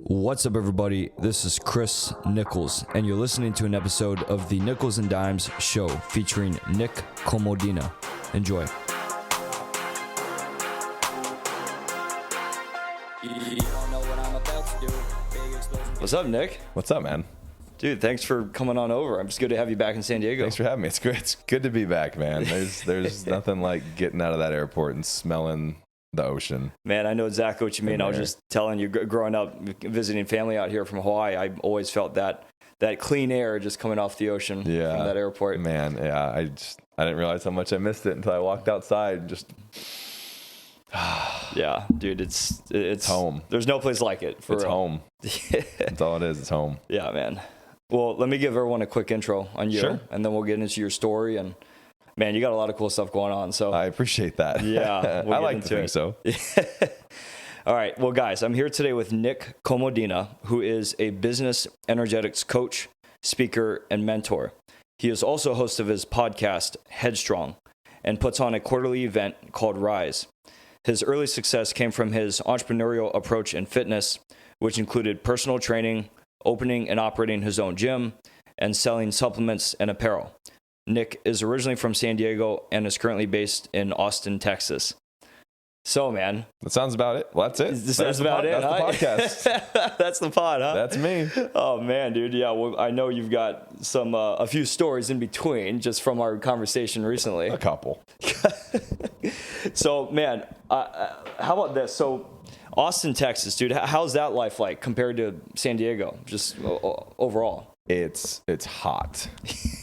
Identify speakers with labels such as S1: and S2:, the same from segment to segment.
S1: What's up, everybody? This is Chris Nichols, and you're listening to an episode of the Nichols&Dimez Show featuring Nick Komodina. Enjoy. What's up, Nick?
S2: What's up, man?
S1: Dude, thanks for coming on over. I'm just good to have you back in San Diego.
S2: Thanks for having me. It's good to be back, man. There's nothing like getting out of that airport and smelling the ocean.
S1: Man, I know exactly what you mean. I was just telling you, growing up, visiting family out here from Hawaii, I always felt that clean air just coming off the ocean from that airport.
S2: Man, yeah, I didn't realize how much I missed it until I walked outside and just...
S1: Yeah, dude, it's
S2: home.
S1: There's no place like it.
S2: It's home. That's all it is. It's home.
S1: Yeah, man. Well, let me give everyone a quick intro on you,
S2: Sure.
S1: And then we'll get into your story. And man, you got a lot of cool stuff going on. So
S2: I appreciate that.
S1: Yeah,
S2: I like to think so.
S1: All right, well, guys, I'm here today with Nick Komodina, who is a business energetics coach, speaker, and mentor. He is also host of his podcast, Headstrong, and puts on a quarterly event called Rise. His early success came from his entrepreneurial approach in fitness, which included personal training, opening and operating his own gym, and selling supplements and apparel. Nick is originally from San Diego and is currently based in Austin, Texas. So, man.
S2: That sounds about it. Well, that's it.
S1: That's about it.
S2: That's the podcast.
S1: That's the pod, huh?
S2: That's me.
S1: Oh, man, dude. Yeah, well, I know you've got some a few stories in between just from our conversation recently.
S2: A couple.
S1: So, man, how about this? So, Austin, Texas, dude, how's that life like compared to San Diego, just overall?
S2: It's hot.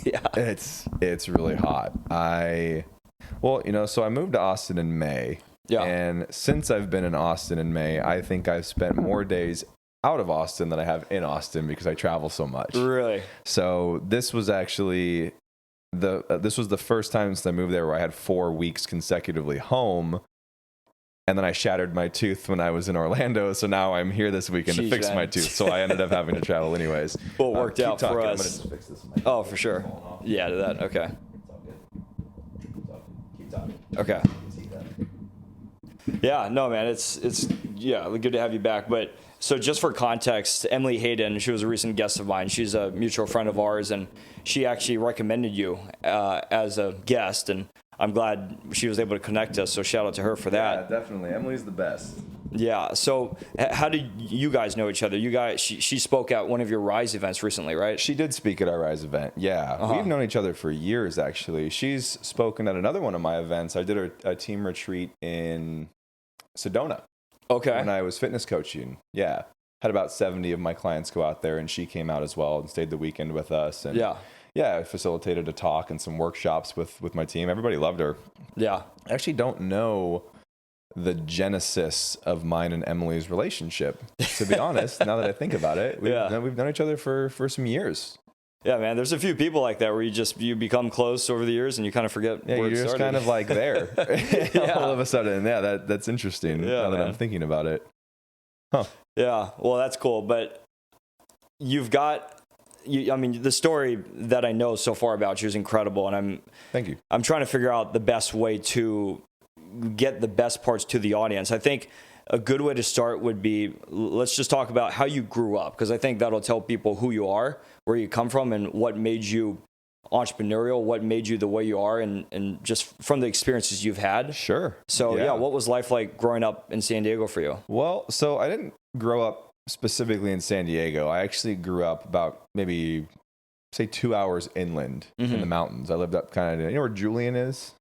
S1: Yeah.
S2: It's really hot. So I moved to Austin in May.
S1: Yeah.
S2: And since I've been in Austin in May, I think I've spent more days out of Austin than I have in Austin because I travel so much.
S1: Really?
S2: So this was actually this was the first time since I moved there where I had 4 weeks consecutively home. And then I shattered my tooth when I was in Orlando. So now I'm here this weekend to fix my tooth. So I ended up having to travel anyways.
S1: Well, it worked out for us.
S2: I'm gonna just fix this.
S1: Oh, for sure. Yeah, to that. Okay.
S2: Keep talking.
S1: Okay. Yeah, no, man, it's good to have you back. But so just for context, Emily Hayden, she was a recent guest of mine. She's a mutual friend of ours, and she actually recommended you as a guest, and I'm glad she was able to connect us. So shout out to her for that.
S2: Yeah, definitely. Emily's the best.
S1: Yeah. So how did you guys know each other? You guys, she spoke at one of your Rise events recently, right?
S2: She did speak at our Rise event. Yeah. We've known each other for years, actually. She's spoken at another one of my events. I did a team retreat in Sedona.
S1: Okay.
S2: When I was fitness coaching. Yeah. Had about 70 of my clients go out there, and she came out as well and stayed the weekend with us. And yeah, I facilitated a talk and some workshops with my team. Everybody loved her.
S1: Yeah.
S2: I actually don't know the genesis of mine and Emily's relationship, to be honest. Now that I think about it, we've known each other for some years.
S1: Yeah, man. There's a few people like that where you become close over the years and you kind of forget where
S2: you're
S1: it started.
S2: Just kind of like there all of a sudden. Yeah, that's interesting. Now that I'm thinking about it. Huh.
S1: Yeah. Well, that's cool. But you've got. The story that I know so far about you is incredible, and
S2: Thank you.
S1: I'm trying to figure out the best way to get the best parts to the audience. I think a good way to start would be, let's just talk about how you grew up, because I think that'll tell people who you are, where you come from, and what made you entrepreneurial, what made you the way you are, and just from the experiences you've had.
S2: Sure.
S1: So what was life like growing up in San Diego for you?
S2: Well, so I didn't grow up specifically in San Diego. I actually grew up about maybe, say, 2 hours inland in the mountains. I lived up kind of, you know where Julian is?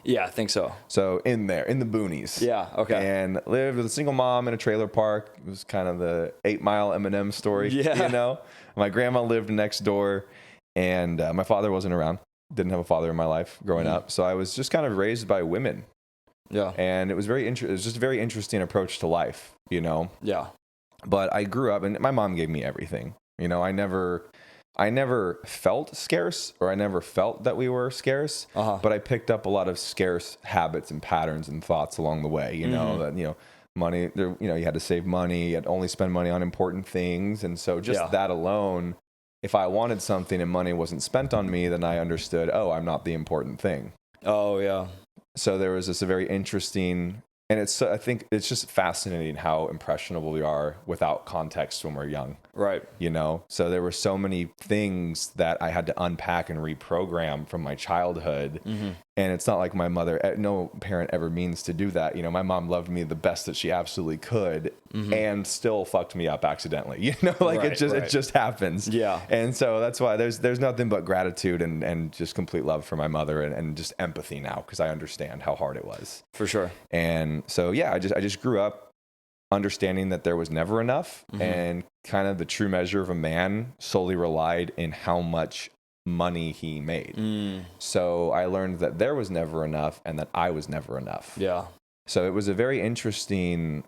S1: Yeah, I think so.
S2: So in there, in the boonies.
S1: Yeah, okay.
S2: And lived with a single mom in a trailer park. It was kind of the 8 Mile Eminem story, you know? My grandma lived next door, and my father wasn't around. Didn't have a father in my life growing up. So I was just kind of raised by women.
S1: Yeah.
S2: And it was it was just a very interesting approach to life, you know?
S1: Yeah.
S2: But I grew up, and my mom gave me everything. You know, I never felt scarce, or I never felt that we were scarce. But I picked up a lot of scarce habits and patterns and thoughts along the way. You know that money. You had to save money. You had to only spend money on important things, and so just that alone. If I wanted something and money wasn't spent on me, then I understood. Oh, I'm not the important thing.
S1: Oh yeah.
S2: So there was this very interesting And I think it's just fascinating how impressionable we are without context when we're young.
S1: Right.
S2: You know, so there were so many things that I had to unpack and reprogram from my childhood. Mm-hmm. And it's not like my mother, no parent ever means to do that. You know, my mom loved me the best that she absolutely could, mm-hmm. and still fucked me up accidentally. You know, like it just happens.
S1: Yeah.
S2: And so that's why there's nothing but gratitude and just complete love for my mother and just empathy now, because I understand how hard it was.
S1: For sure.
S2: And so, yeah, I just grew up understanding that there was never enough, mm-hmm. and kind of the true measure of a man solely relied in how much money he made. So I learned that there was never enough and that I was never enough.
S1: Yeah.
S2: So it was a very interesting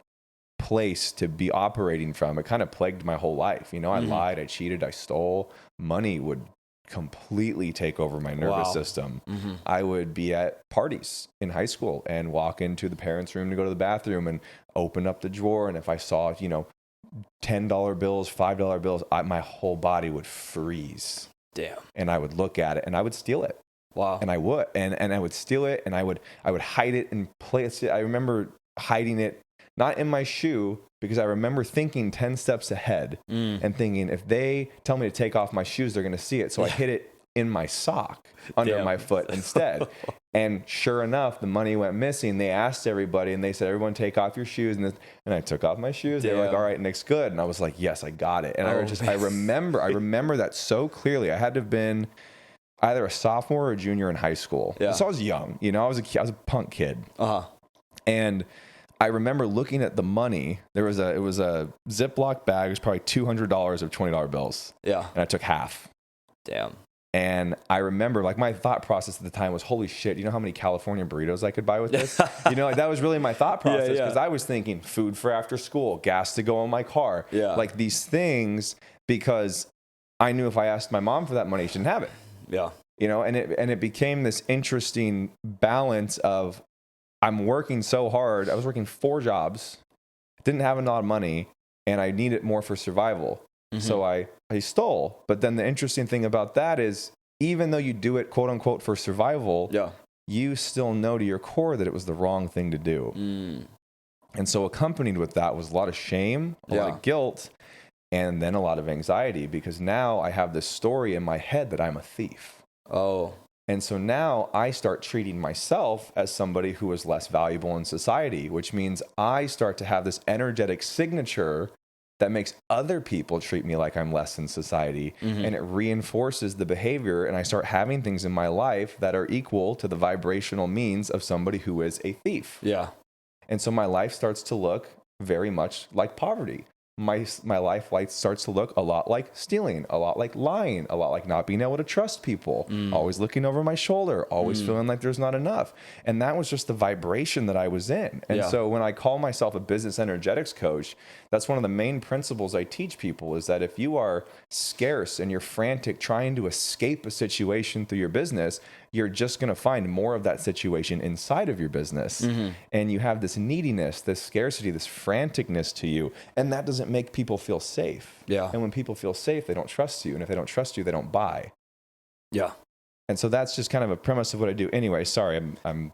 S2: place to be operating from. It kind of plagued my whole life. You know, I lied, I cheated, I stole. Money would completely take over my nervous system. Mm-hmm. I would be at parties in high school and walk into the parents' room to go to the bathroom and open up the drawer. And if I saw, you know, $10 bills, $5 bills, my whole body would freeze.
S1: Damn.
S2: And I would look at it and I would steal it.
S1: Wow.
S2: And I would, and I would steal it, and I would hide it and place it. I remember hiding it not in my shoe, because I remember thinking 10 steps ahead and thinking, if they tell me to take off my shoes, they're going to see it. So I hid it in my sock under my foot instead. And sure enough, the money went missing. They asked everybody, and they said, everyone take off your shoes. And I took off my shoes. They were like, all right, Nick's good. And I was like, yes, I got it. And I remember that so clearly. I had to have been either a sophomore or a junior in high school. Yeah. So I was young, you know, I was a punk kid. And I remember looking at the money. It was a Ziploc bag. It was probably $200 of $20 bills. Yeah. And I took half.
S1: Damn.
S2: And I remember, like, my thought process at the time was, holy shit, you know how many California burritos I could buy with this? You know, like, that was really my thought process, because I was thinking food for after school, gas to go in my car. Yeah. Like, these things, because I knew if I asked my mom for that money, she didn't have it. Yeah. You know, and it became this interesting balance of, I'm working so hard. I was working 4 jobs, didn't have a lot of money, and I needed more for survival. Mm-hmm. So I stole. But then the interesting thing about that is, even though you do it, quote unquote, for survival, you still know to your core that it was the wrong thing to do. And so accompanied with that was a lot of shame, a lot of guilt, and then a lot of anxiety, because now I have this story in my head that I'm a thief. Oh. And so now I start treating myself as somebody who is less valuable in society, which means I start to have this energetic signature that makes other people treat me like I'm less in society. Mm-hmm. And it reinforces the behavior. And I start having things in my life that are equal to the vibrational means of somebody who is a thief. Yeah. And so my life starts to look very much like poverty. My life starts to look a lot like stealing, a lot like lying, a lot like not being able to trust people, always looking over my shoulder, always feeling like there's not enough. And that was just the vibration that I was in. And so when I call myself a business energetics coach, that's one of the main principles I teach people, is that if you are scarce and you're frantic trying to escape a situation through your business, you're just going to find more of that situation inside of your business. Mm-hmm. And you have this neediness, this scarcity, this franticness to you. And that doesn't make people feel safe. Yeah. And when people feel safe, they don't trust you. And if they don't trust you, they don't buy. Yeah. And so that's just kind of a premise of what I do. Anyway, sorry, I'm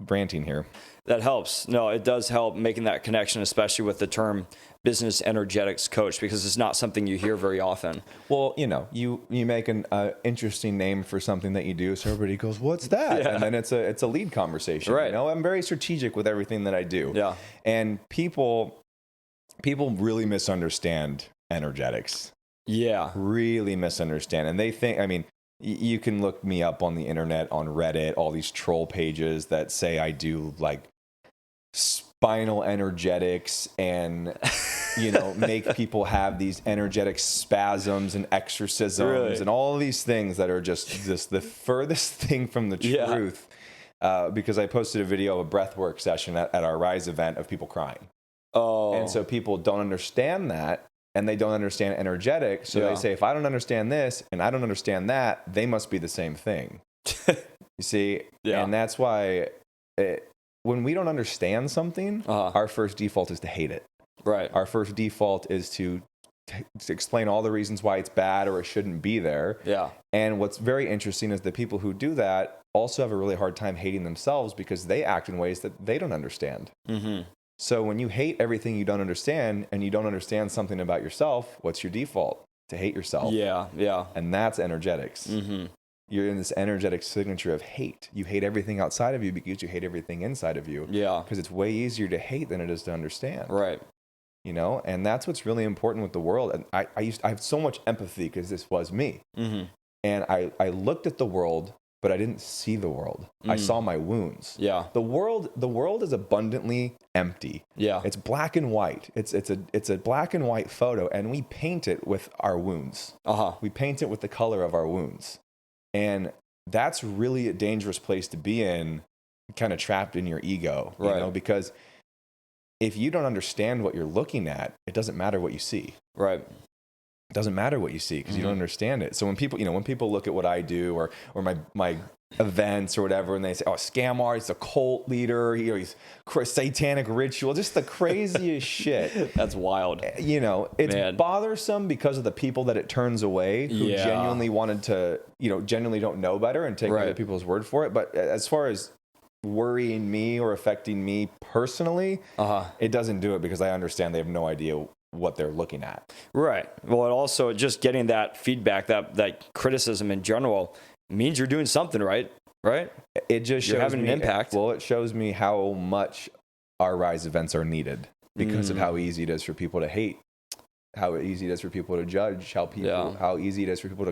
S2: ranting here.
S1: That helps. No, it does help making that connection, especially with the term business energetics coach, because it's not something you hear very often.
S2: Well, you know, you make an interesting name for something that you do, so everybody goes, "What's that?" Yeah. And then it's a lead conversation. Right. You know, I'm very strategic with everything that I do. Yeah. And people really misunderstand energetics. Yeah. Really misunderstand, and they think, I mean, you can look me up on the internet, on Reddit, all these troll pages that say I do like spinal energetics and, you know, make people have these energetic spasms and exorcisms and all of these things that are just the furthest thing from the truth. Because I posted a video of a breathwork session at our Rise event of people crying. Oh. And so people don't understand that. And they don't understand energetic. So they say, if I don't understand this and I don't understand that, they must be the same thing. You see? Yeah. And that's why when we don't understand something, our first default is to hate it. Right. Our first default is to to explain all the reasons why it's bad or it shouldn't be there.
S1: Yeah.
S2: And what's very interesting is the people who do that also have a really hard time hating themselves because they act in ways that they don't understand. Mm-hmm. So when you hate everything you don't understand and you don't understand something about yourself, what's your default? To hate yourself.
S1: Yeah, yeah.
S2: And that's energetics. Mm-hmm. You're in this energetic signature of hate. You hate everything outside of you because you hate everything inside of you.
S1: Yeah.
S2: Because it's way easier to hate than it is to understand.
S1: Right.
S2: You know, and that's what's really important with the world. And I have so much empathy because this was me. Mm-hmm. And I looked at the world, but I didn't see the world. I saw my wounds.
S1: Yeah.
S2: The world is abundantly empty.
S1: Yeah.
S2: It's black and white. It's a black and white photo, and we paint it with our wounds. We paint it with the color of our wounds. And that's really a dangerous place to be in, kind of trapped in your ego, you know, because if you don't understand what you're looking at, it doesn't matter what you see. Right. It doesn't matter what you see because you don't understand it. So when people look at what I do or my events or whatever, and they say, "Oh, scam artist, a cult leader, he's satanic ritual," just the craziest shit.
S1: That's wild.
S2: You know, it's bothersome because of the people that it turns away who genuinely wanted to, genuinely don't know better and take other people's word for it. But as far as worrying me or affecting me personally, it doesn't do it because I understand they have no idea what they're looking at. Right.
S1: Well, it also just getting that feedback, that criticism in general means you're doing something right.
S2: It just
S1: you're having an impact.
S2: Well, it shows me how much our Rise events are needed because of how easy it is for people to hate, how easy it is for people to judge, how easy it is for people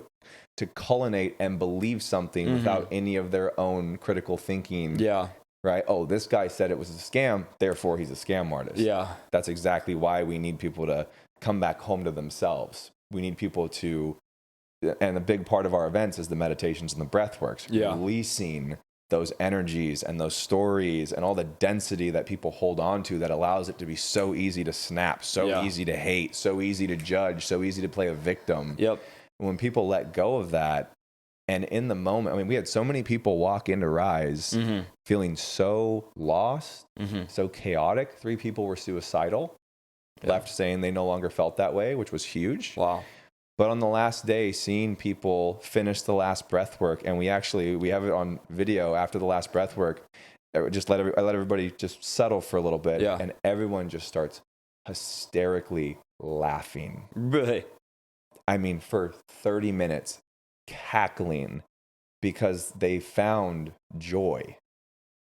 S2: to culinate and believe something without any of their own critical thinking. Yeah. Right? Oh, this guy said it was a scam, therefore he's a scam artist. Yeah. That's exactly why we need people to come back home to themselves. We need people to, and a big part of our events is the meditations and the breath works. Yeah. Releasing those energies and those stories and all the density that people hold on to that allows it to be so easy to snap, so easy to hate, so easy to judge, so easy to play a victim. Yep. When people let go of that, and in the moment, I mean, we had so many people walk into Rise feeling so lost, so chaotic. 3 people were suicidal, left saying they no longer felt that way, which was huge. Wow. But on the last day, seeing people finish the last breath work, and we have it on video after the last breath work, I let everybody just settle for a little bit, and everyone just starts hysterically laughing. Really? I mean, for 30 minutes, cackling because they found joy.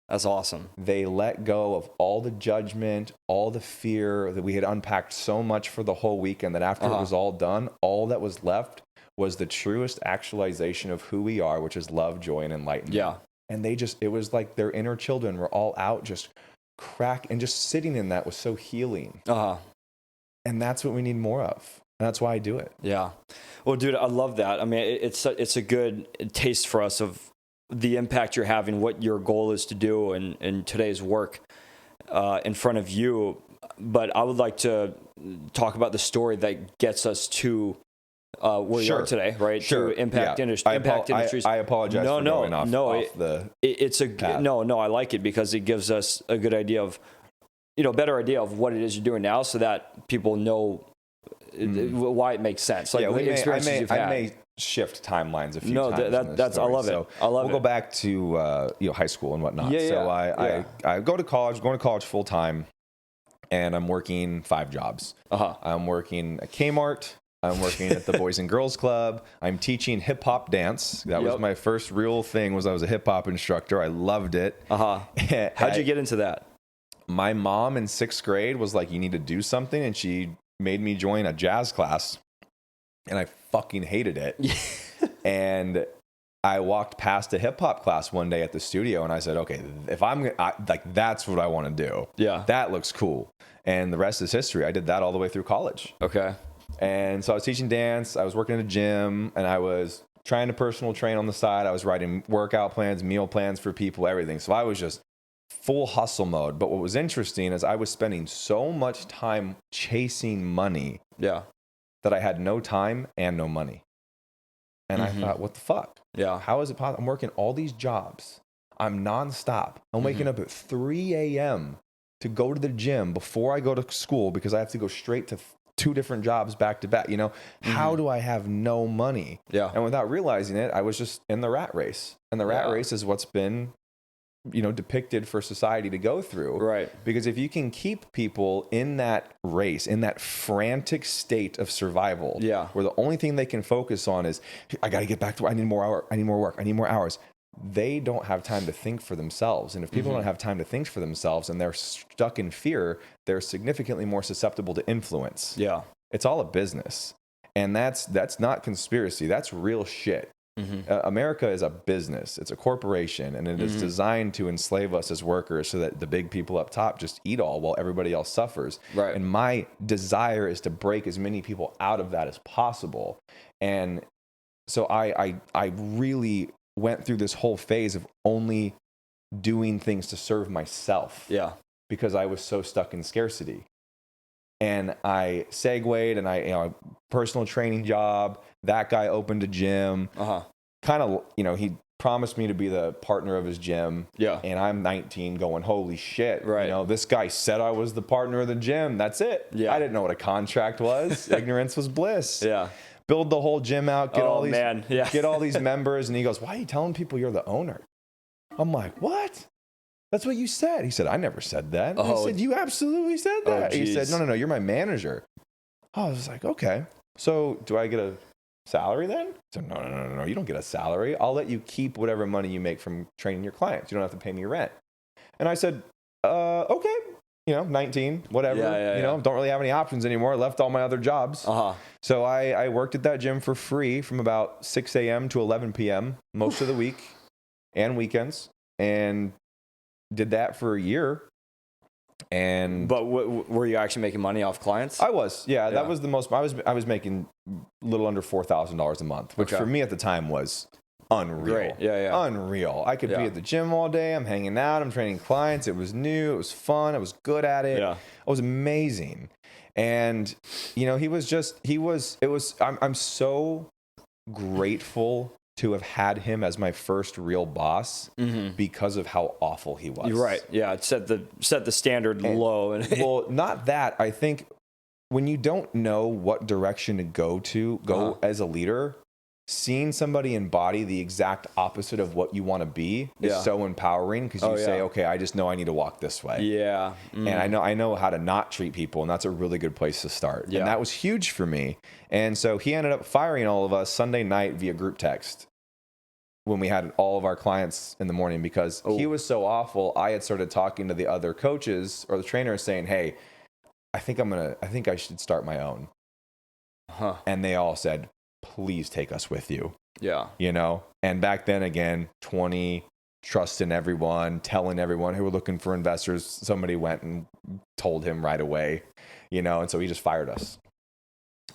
S1: That's awesome.
S2: They let go of all the judgment, all the fear that we had unpacked so much for the whole weekend that after it was all done, all that was left was the truest actualization of who we are, which is love, joy, and enlightenment. Yeah. And it was like their inner children were all out just and just sitting in that was so healing. And that's what we need more of. And that's why I do it. Yeah.
S1: Well, dude, I love that. I mean, it's a good taste for us of the impact you're having, what your goal is to do in today's work in front of you. But I would like to talk about the story that gets us to where you are today, right?
S2: Sure.
S1: To Impakt Industries.
S2: I apologize for going off the path.
S1: No, I like it because it gives us a good idea of, better idea of what it is you're doing now so that people know why it makes sense. Like the experiences you've had.
S2: I may shift timelines a few times.
S1: That's I love it.
S2: So
S1: I love it.
S2: We'll go back to high school and whatnot. I go to college, going to college full time, and I'm working 5 jobs. I'm working at Kmart. I'm working at the Boys and Girls Club. I'm teaching hip hop dance. That was my first real thing. I was a hip hop instructor. I loved it.
S1: How'd you get into that?
S2: My mom in 6th grade was like, "You need to do something," and she made me join a jazz class, and I fucking hated it. And I walked past a hip hop class one day at the studio, and I said, "Okay, if that's what I want to do. Yeah, that looks cool." And the rest is history. I did that all the way through college. Okay. And so I was teaching dance. I was working at a gym, and I was trying to personal train on the side. I was writing workout plans, meal plans for people, everything. So I was just full hustle mode. But what was interesting is I was spending so much time chasing money that I had no time and no money. And I thought, what the fuck? Yeah. How is it possible? I'm working all these jobs. I'm nonstop. I'm waking up at 3 a.m. to go to the gym before I go to school because I have to go straight to 2 different jobs back to back. You know, how do I have no money?
S1: Yeah.
S2: And without realizing it, I was just in the rat race. And the rat race is what's been, you know, depicted for society to go through.
S1: Right.
S2: Because if you can keep people in that race, in that frantic state of survival, where the only thing they can focus on is, I got to get back to work. I need more hours. I need more work. I need more hours. They don't have time to think for themselves. And if people don't have time to think for themselves and they're stuck in fear, they're significantly more susceptible to influence.
S1: Yeah.
S2: It's all a business. And that's not conspiracy. That's real shit. America is a business. It's a corporation, and it is designed to enslave us as workers so that the big people up top just eat all while everybody else suffers.
S1: Right.
S2: And my desire is to break as many people out of that as possible. And so I really went through this whole phase of only doing things to serve myself.
S1: Yeah.
S2: Because I was so stuck in scarcity. And I segued, and I personal training job. That guy opened a gym. Kind of, you know, he promised me to be the partner of his gym. Yeah. And I'm 19 going, holy shit. Right. You know, this guy said I was the partner of the gym. That's it. Yeah. I didn't know what a contract was. Ignorance was bliss. Yeah. Build the whole gym out, get all these members. And he goes, why are you telling people you're the owner? I'm like, what? That's what you said. He said, I never said that. I said, you absolutely said that. He said, no, you're my manager. I was like, okay. So do I get a salary then? So no, you don't get a salary. I'll let you keep whatever money you make from training your clients. You don't have to pay me rent. And I said, okay. You know, 19, whatever, don't really have any options anymore. I left all my other jobs. So I worked at that gym for free from about 6 a.m. to 11 p.m. most of the week and weekends, and did that for a year.
S1: But were you actually making money off clients?
S2: I was, that was the most. I was making a little under $4,000 a month, which for me at the time was unreal.
S1: Great.
S2: Unreal. I could be at the gym all day. I'm hanging out. I'm training clients. It was new. It was fun. I was good at it. It was amazing. And, you know, I'm so grateful to have had him as my first real boss because of how awful he was.
S1: You're right. Yeah. It set the standard low.
S2: Well, not that. I think when you don't know what direction to go as a leader, seeing somebody embody the exact opposite of what you want to be is so empowering, because you say, okay, I just know I need to walk this way. Yeah. And I know how to not treat people, and that's a really good place to start. And that was huge for me. And so he ended up firing all of us Sunday night via group text when we had all of our clients in the morning, because he was so awful. I had started talking to the other coaches or the trainers saying, hey, I think I should start my own. And they all said, please take us with you. Yeah. You know, and back then again, 20, trusting everyone, telling everyone who were looking for investors. Somebody went and told him right away, you know, and so he just fired us.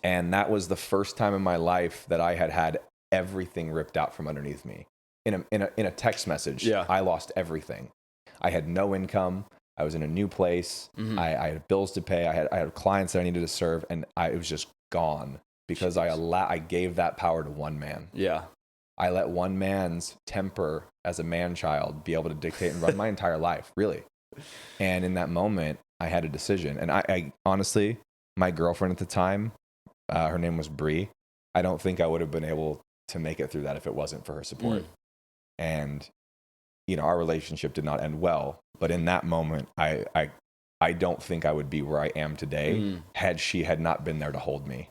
S2: And that was the first time in my life that I had everything ripped out from underneath me. In a text message, I lost everything. I had no income. I was in a new place. I had bills to pay. I had clients that I needed to serve, and it was just gone. Because I gave that power to one man. Yeah. I let one man's temper as a man-child be able to dictate and run my entire life, really. And in that moment, I had a decision. And I honestly, my girlfriend at the time, her name was Bree. I don't think I would have been able to make it through that if it wasn't for her support. And, you know, our relationship did not end well. But in that moment, I don't think I would be where I am today had she had not been there to hold me.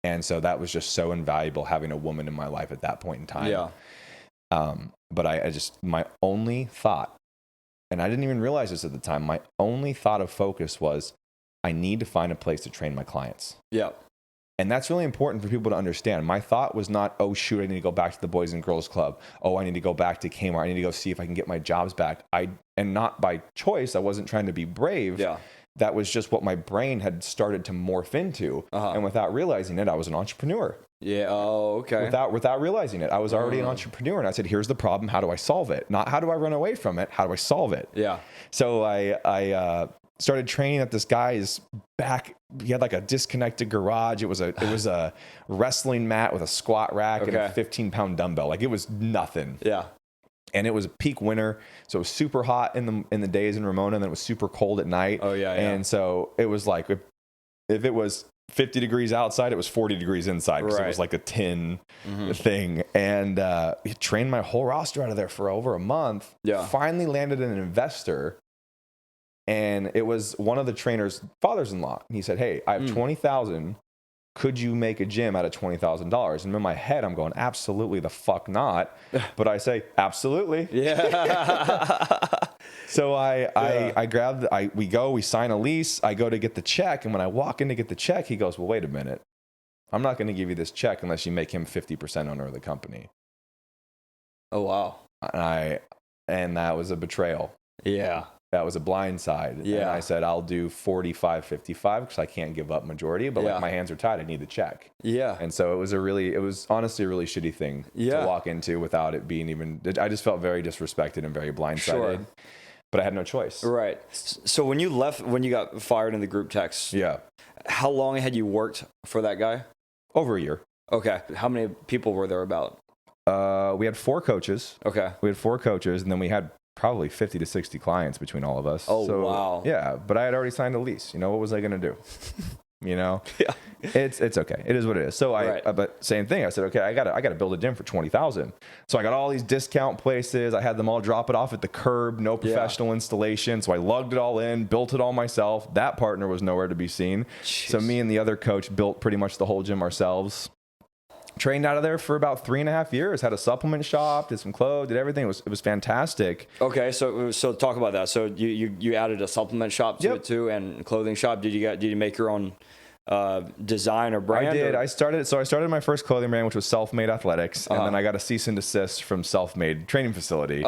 S2: And so that was just so invaluable, having a woman in my life at that point in time. Yeah. But I just, my only thought, and I didn't even realize this at the time, my only thought of focus was, I need to find a place to train my clients. Yeah. And that's really important for people to understand. My thought was not, oh shoot, I need to go back to the Boys and Girls Club. Oh, I need to go back to Kmart. I need to go see if I can get my jobs back. And not by choice. I wasn't trying to be brave. Yeah. That was just what my brain had started to morph into. And without realizing it, I was an entrepreneur. Yeah. Oh, okay. Without realizing it, I was already an entrepreneur. And I said, here's the problem. How do I solve it? Not how do I run away from it? How do I solve it? Yeah. So I started training at this guy's back. He had like a disconnected garage. It was a wrestling mat with a squat rack and a 15-pound dumbbell. Like, it was nothing. Yeah. And it was peak winter, so it was super hot in the days in Ramona, and then it was super cold at night. Oh yeah. And so it was like, if it was 50 degrees outside, it was 40 degrees inside because it was like a tin thing. And trained my whole roster out of there for over a month.
S1: Yeah.
S2: Finally landed an investor. And it was one of the trainer's fathers-in-law. He said, hey, I have $20,000. Could you make a gym out of $20,000? And in my head, I'm going, absolutely the fuck not. But I say, absolutely.
S1: Yeah.
S2: So I grabbed, we sign a lease. I go to get the check. And when I walk in to get the check, he goes, well, wait a minute. I'm not going to give you this check unless you make him 50% owner of the company.
S1: Oh, wow.
S2: And that was a betrayal.
S1: Yeah.
S2: That was a blind side.
S1: Yeah.
S2: And I said, I'll do 45, 55 because I can't give up majority, but like my hands are tied. I need the check.
S1: Yeah.
S2: And so it was honestly a really shitty thing to walk into without it being even, I just felt very disrespected and very blindsided,
S1: Sure.
S2: but I had no choice.
S1: Right. So when you got fired in the group text, how long had you worked for that guy?
S2: Over a year.
S1: Okay. How many people were there about?
S2: We had 4 coaches.
S1: Okay.
S2: We had 4 coaches, and then we had probably 50 to 60 clients between all of us.
S1: Oh, wow.
S2: Yeah, but I had already signed a lease. You know, what was I going to do? You know?
S1: Yeah.
S2: It's okay. It is what it is. So but same thing. I said, okay, I gotta build a gym for 20,000. So I got all these discount places. I had them all drop it off at the curb, no professional installation. So I lugged it all in, built it all myself. That partner was nowhere to be seen. Jeez. So me and the other coach built pretty much the whole gym ourselves. Trained out of there for about 3.5 years. Had a supplement shop, did some clothes, did everything. It was fantastic.
S1: Okay, so talk about that. So you added a supplement shop to it too, and clothing shop. Did you make your own design or brand?
S2: I did. I started my first clothing brand, which was Self-Made Athletics, and then I got a cease and desist from Self-Made Training Facility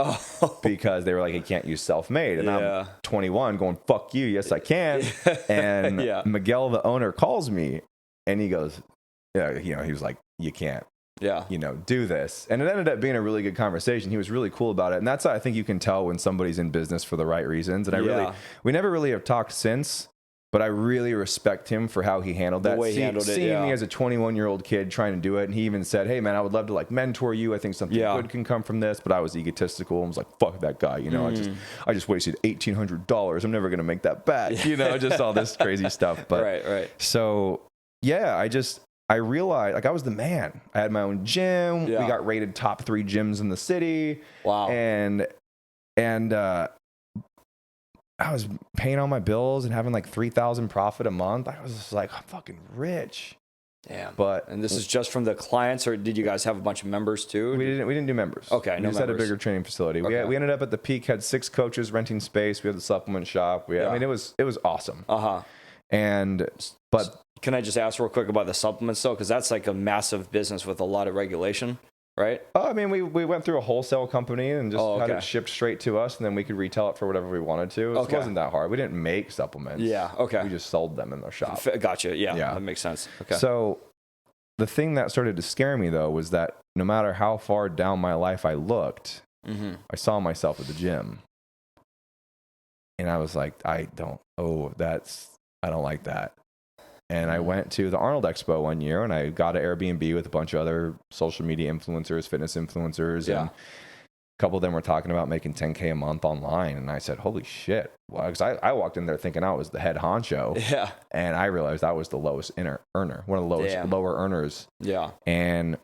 S2: because they were like, "You can't use Self-Made." And I'm 21, going, "Fuck you, yes I can." And Miguel, the owner, calls me, and he goes, he was like, "You can't, do this." And it ended up being a really good conversation. He was really cool about it. And that's how I think you can tell when somebody's in business for the right reasons. And we never really have talked since, but I really respect him for how he handled that. Seeing me as a 21-year-old kid trying to do it. And he even said, "Hey man, I would love to like mentor you. I think something good can come from this." But I was egotistical and was like, "Fuck that guy. I just wasted $1,800. I'm never going to make that back." Just all this crazy stuff. But
S1: right.
S2: So I realized like I was the man. I had my own gym.
S1: Yeah.
S2: We got rated top 3 gyms in the city.
S1: Wow.
S2: And I was paying all my bills and having like 3,000 profit a month. I was just like, I'm fucking rich.
S1: Damn.
S2: But
S1: and this is just from the clients, or did you guys have a bunch of members too?
S2: We didn't do members.
S1: Okay,
S2: we just had a bigger training facility. Okay. We ended up at the peak, had 6 coaches renting space. We had the supplement shop. I mean, it was awesome. But
S1: can I just ask real quick about the supplements though? Because that's like a massive business with a lot of regulation, right?
S2: I mean, we went through a wholesale company and just had it shipped straight to us, and then we could retail it for whatever we wanted to. It wasn't that hard. We didn't make supplements.
S1: Yeah, okay.
S2: We just sold them in the shop.
S1: Gotcha. Yeah, that makes sense. Okay.
S2: So the thing that started to scare me though was that no matter how far down my life I looked, I saw myself at the gym. And I was like, I don't like that. And I went to the Arnold Expo one year, and I got an Airbnb with a bunch of other social media influencers, fitness influencers, and a couple of them were talking about making $10K a month online. And I said, holy shit. Well, because I walked in there thinking I was the head honcho.
S1: Yeah.
S2: And I realized I was the lowest earner, one of the lowest lower earners.
S1: Yeah.
S2: And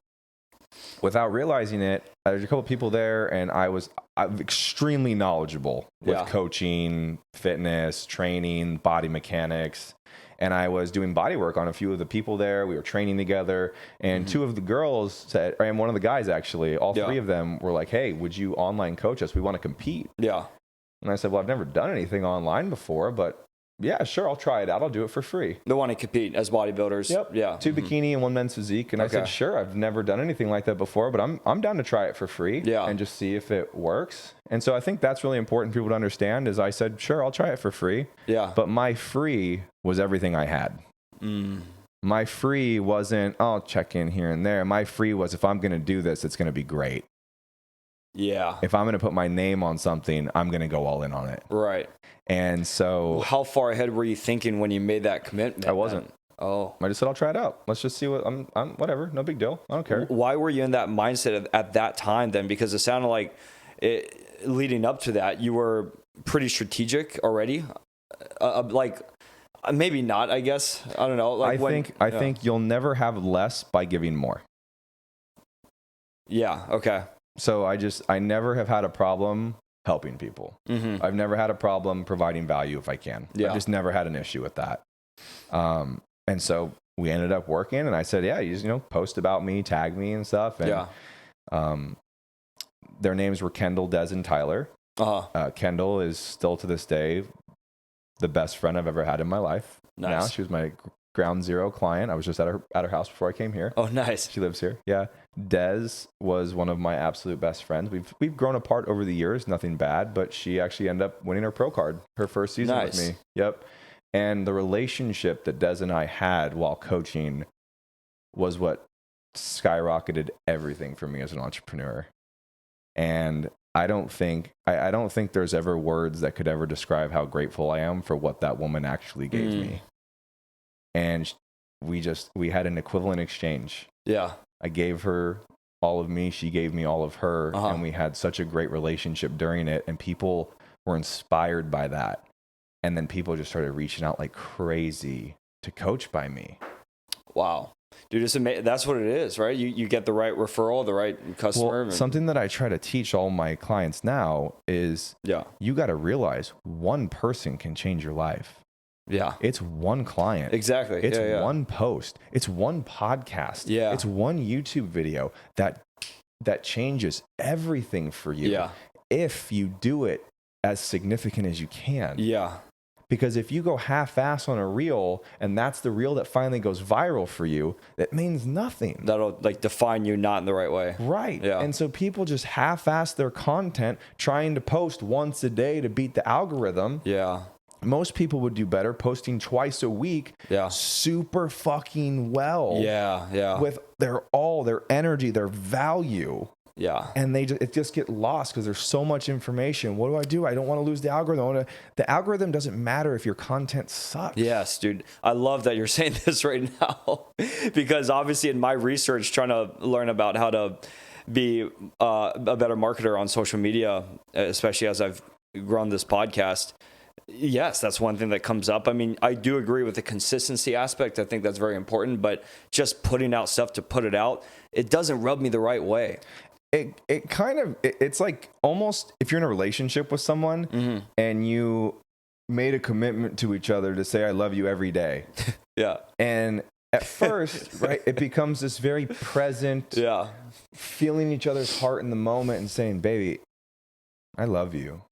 S2: without realizing it, there's a couple of people there, and I'm extremely knowledgeable with coaching, fitness, training, body mechanics. And I was doing body work on a few of the people there. We were training together. And 2 of the girls said, and one of the guys actually, all 3 of them were like, hey, would you online coach us? We want to compete. Yeah. And I said, well, I've never done anything online before, but yeah, sure, I'll try it out. I'll do it for free.
S1: They want to compete as bodybuilders.
S2: Yep. Yeah. 2 bikini and 1 men's physique. And I said, sure, I've never done anything like that before, but I'm down to try it for free and just see if it works. And so I think that's really important for people to understand is I said, sure, I'll try it for free. Yeah. But my free was everything I had. My free wasn't, I'll check in here and there. My free was, if I'm going to do this, it's going to be great. Yeah. If I'm going to put my name on something, I'm going to go all in on it. Right. And so...
S1: How far ahead were you thinking when you made that commitment?
S2: I wasn't.
S1: Then? Oh.
S2: I just said, I'll try it out. Let's just see what... I'm whatever. No big deal. I don't care.
S1: Why were you in that mindset at that time then? Because it sounded like leading up to that, you were pretty strategic already. Like... Maybe not, I guess. I don't know. Like
S2: I think you'll never have less by giving more.
S1: Yeah. Okay.
S2: So I never have had a problem helping people. Mm-hmm. I've never had a problem providing value if I can. Yeah. I've just never had an issue with that. And so we ended up working, and I said, yeah, you post about me, tag me and stuff. And, their names were Kendall, Des, and Tyler. Kendall is still to this day the best friend I've ever had in my life. Nice. Now she was my ground zero client. I was just at her house before I came here.
S1: Oh, nice.
S2: She lives here. Yeah. Des was one of my absolute best friends. We've grown apart over the years, nothing bad, but she actually ended up winning her pro card her first season with me. Yep. And the relationship that Des and I had while coaching was what skyrocketed everything for me as an entrepreneur. And I don't think there's ever words that could ever describe how grateful I am for what that woman actually gave me. And we had an equivalent exchange. Yeah. I gave her all of me, she gave me all of her, and we had such a great relationship during it, and people were inspired by that. And then people just started reaching out like crazy to coach by me. Wow.
S1: Dude, it's amazing. That's what it is, right? You get the right referral, the right customer.
S2: Well, something that I try to teach all my clients now is you got to realize one person can change your life. Yeah. It's one client.
S1: Exactly.
S2: It's one post. It's one podcast. Yeah. It's one YouTube video that changes everything for you. Yeah. If you do it as significant as you can. Yeah. Because if you go half-ass on a reel and that's the reel that finally goes viral for you, that means nothing.
S1: That'll like define you not in the right way.
S2: Right. Yeah. And so people just half-ass their content trying to post once a day to beat the algorithm. Yeah. Most people would do better posting twice a week. Yeah. Super fucking well. Yeah. Yeah. With their energy, their value. Yeah. And it just get lost because there's so much information. What do? I don't want to lose the algorithm. The algorithm doesn't matter if your content sucks.
S1: Yes, dude. I love that you're saying this right now because obviously in my research, trying to learn about how to be a better marketer on social media, especially as I've grown this podcast, yes, that's one thing that comes up. I mean, I do agree with the consistency aspect. I think that's very important, but just putting out stuff to put it out, it doesn't rub me the right way.
S2: It's like almost if you're in a relationship with someone and you made a commitment to each other to say, I love you every day. Yeah. And at first, right, it becomes this very present, feeling each other's heart in the moment and saying, baby, I love you.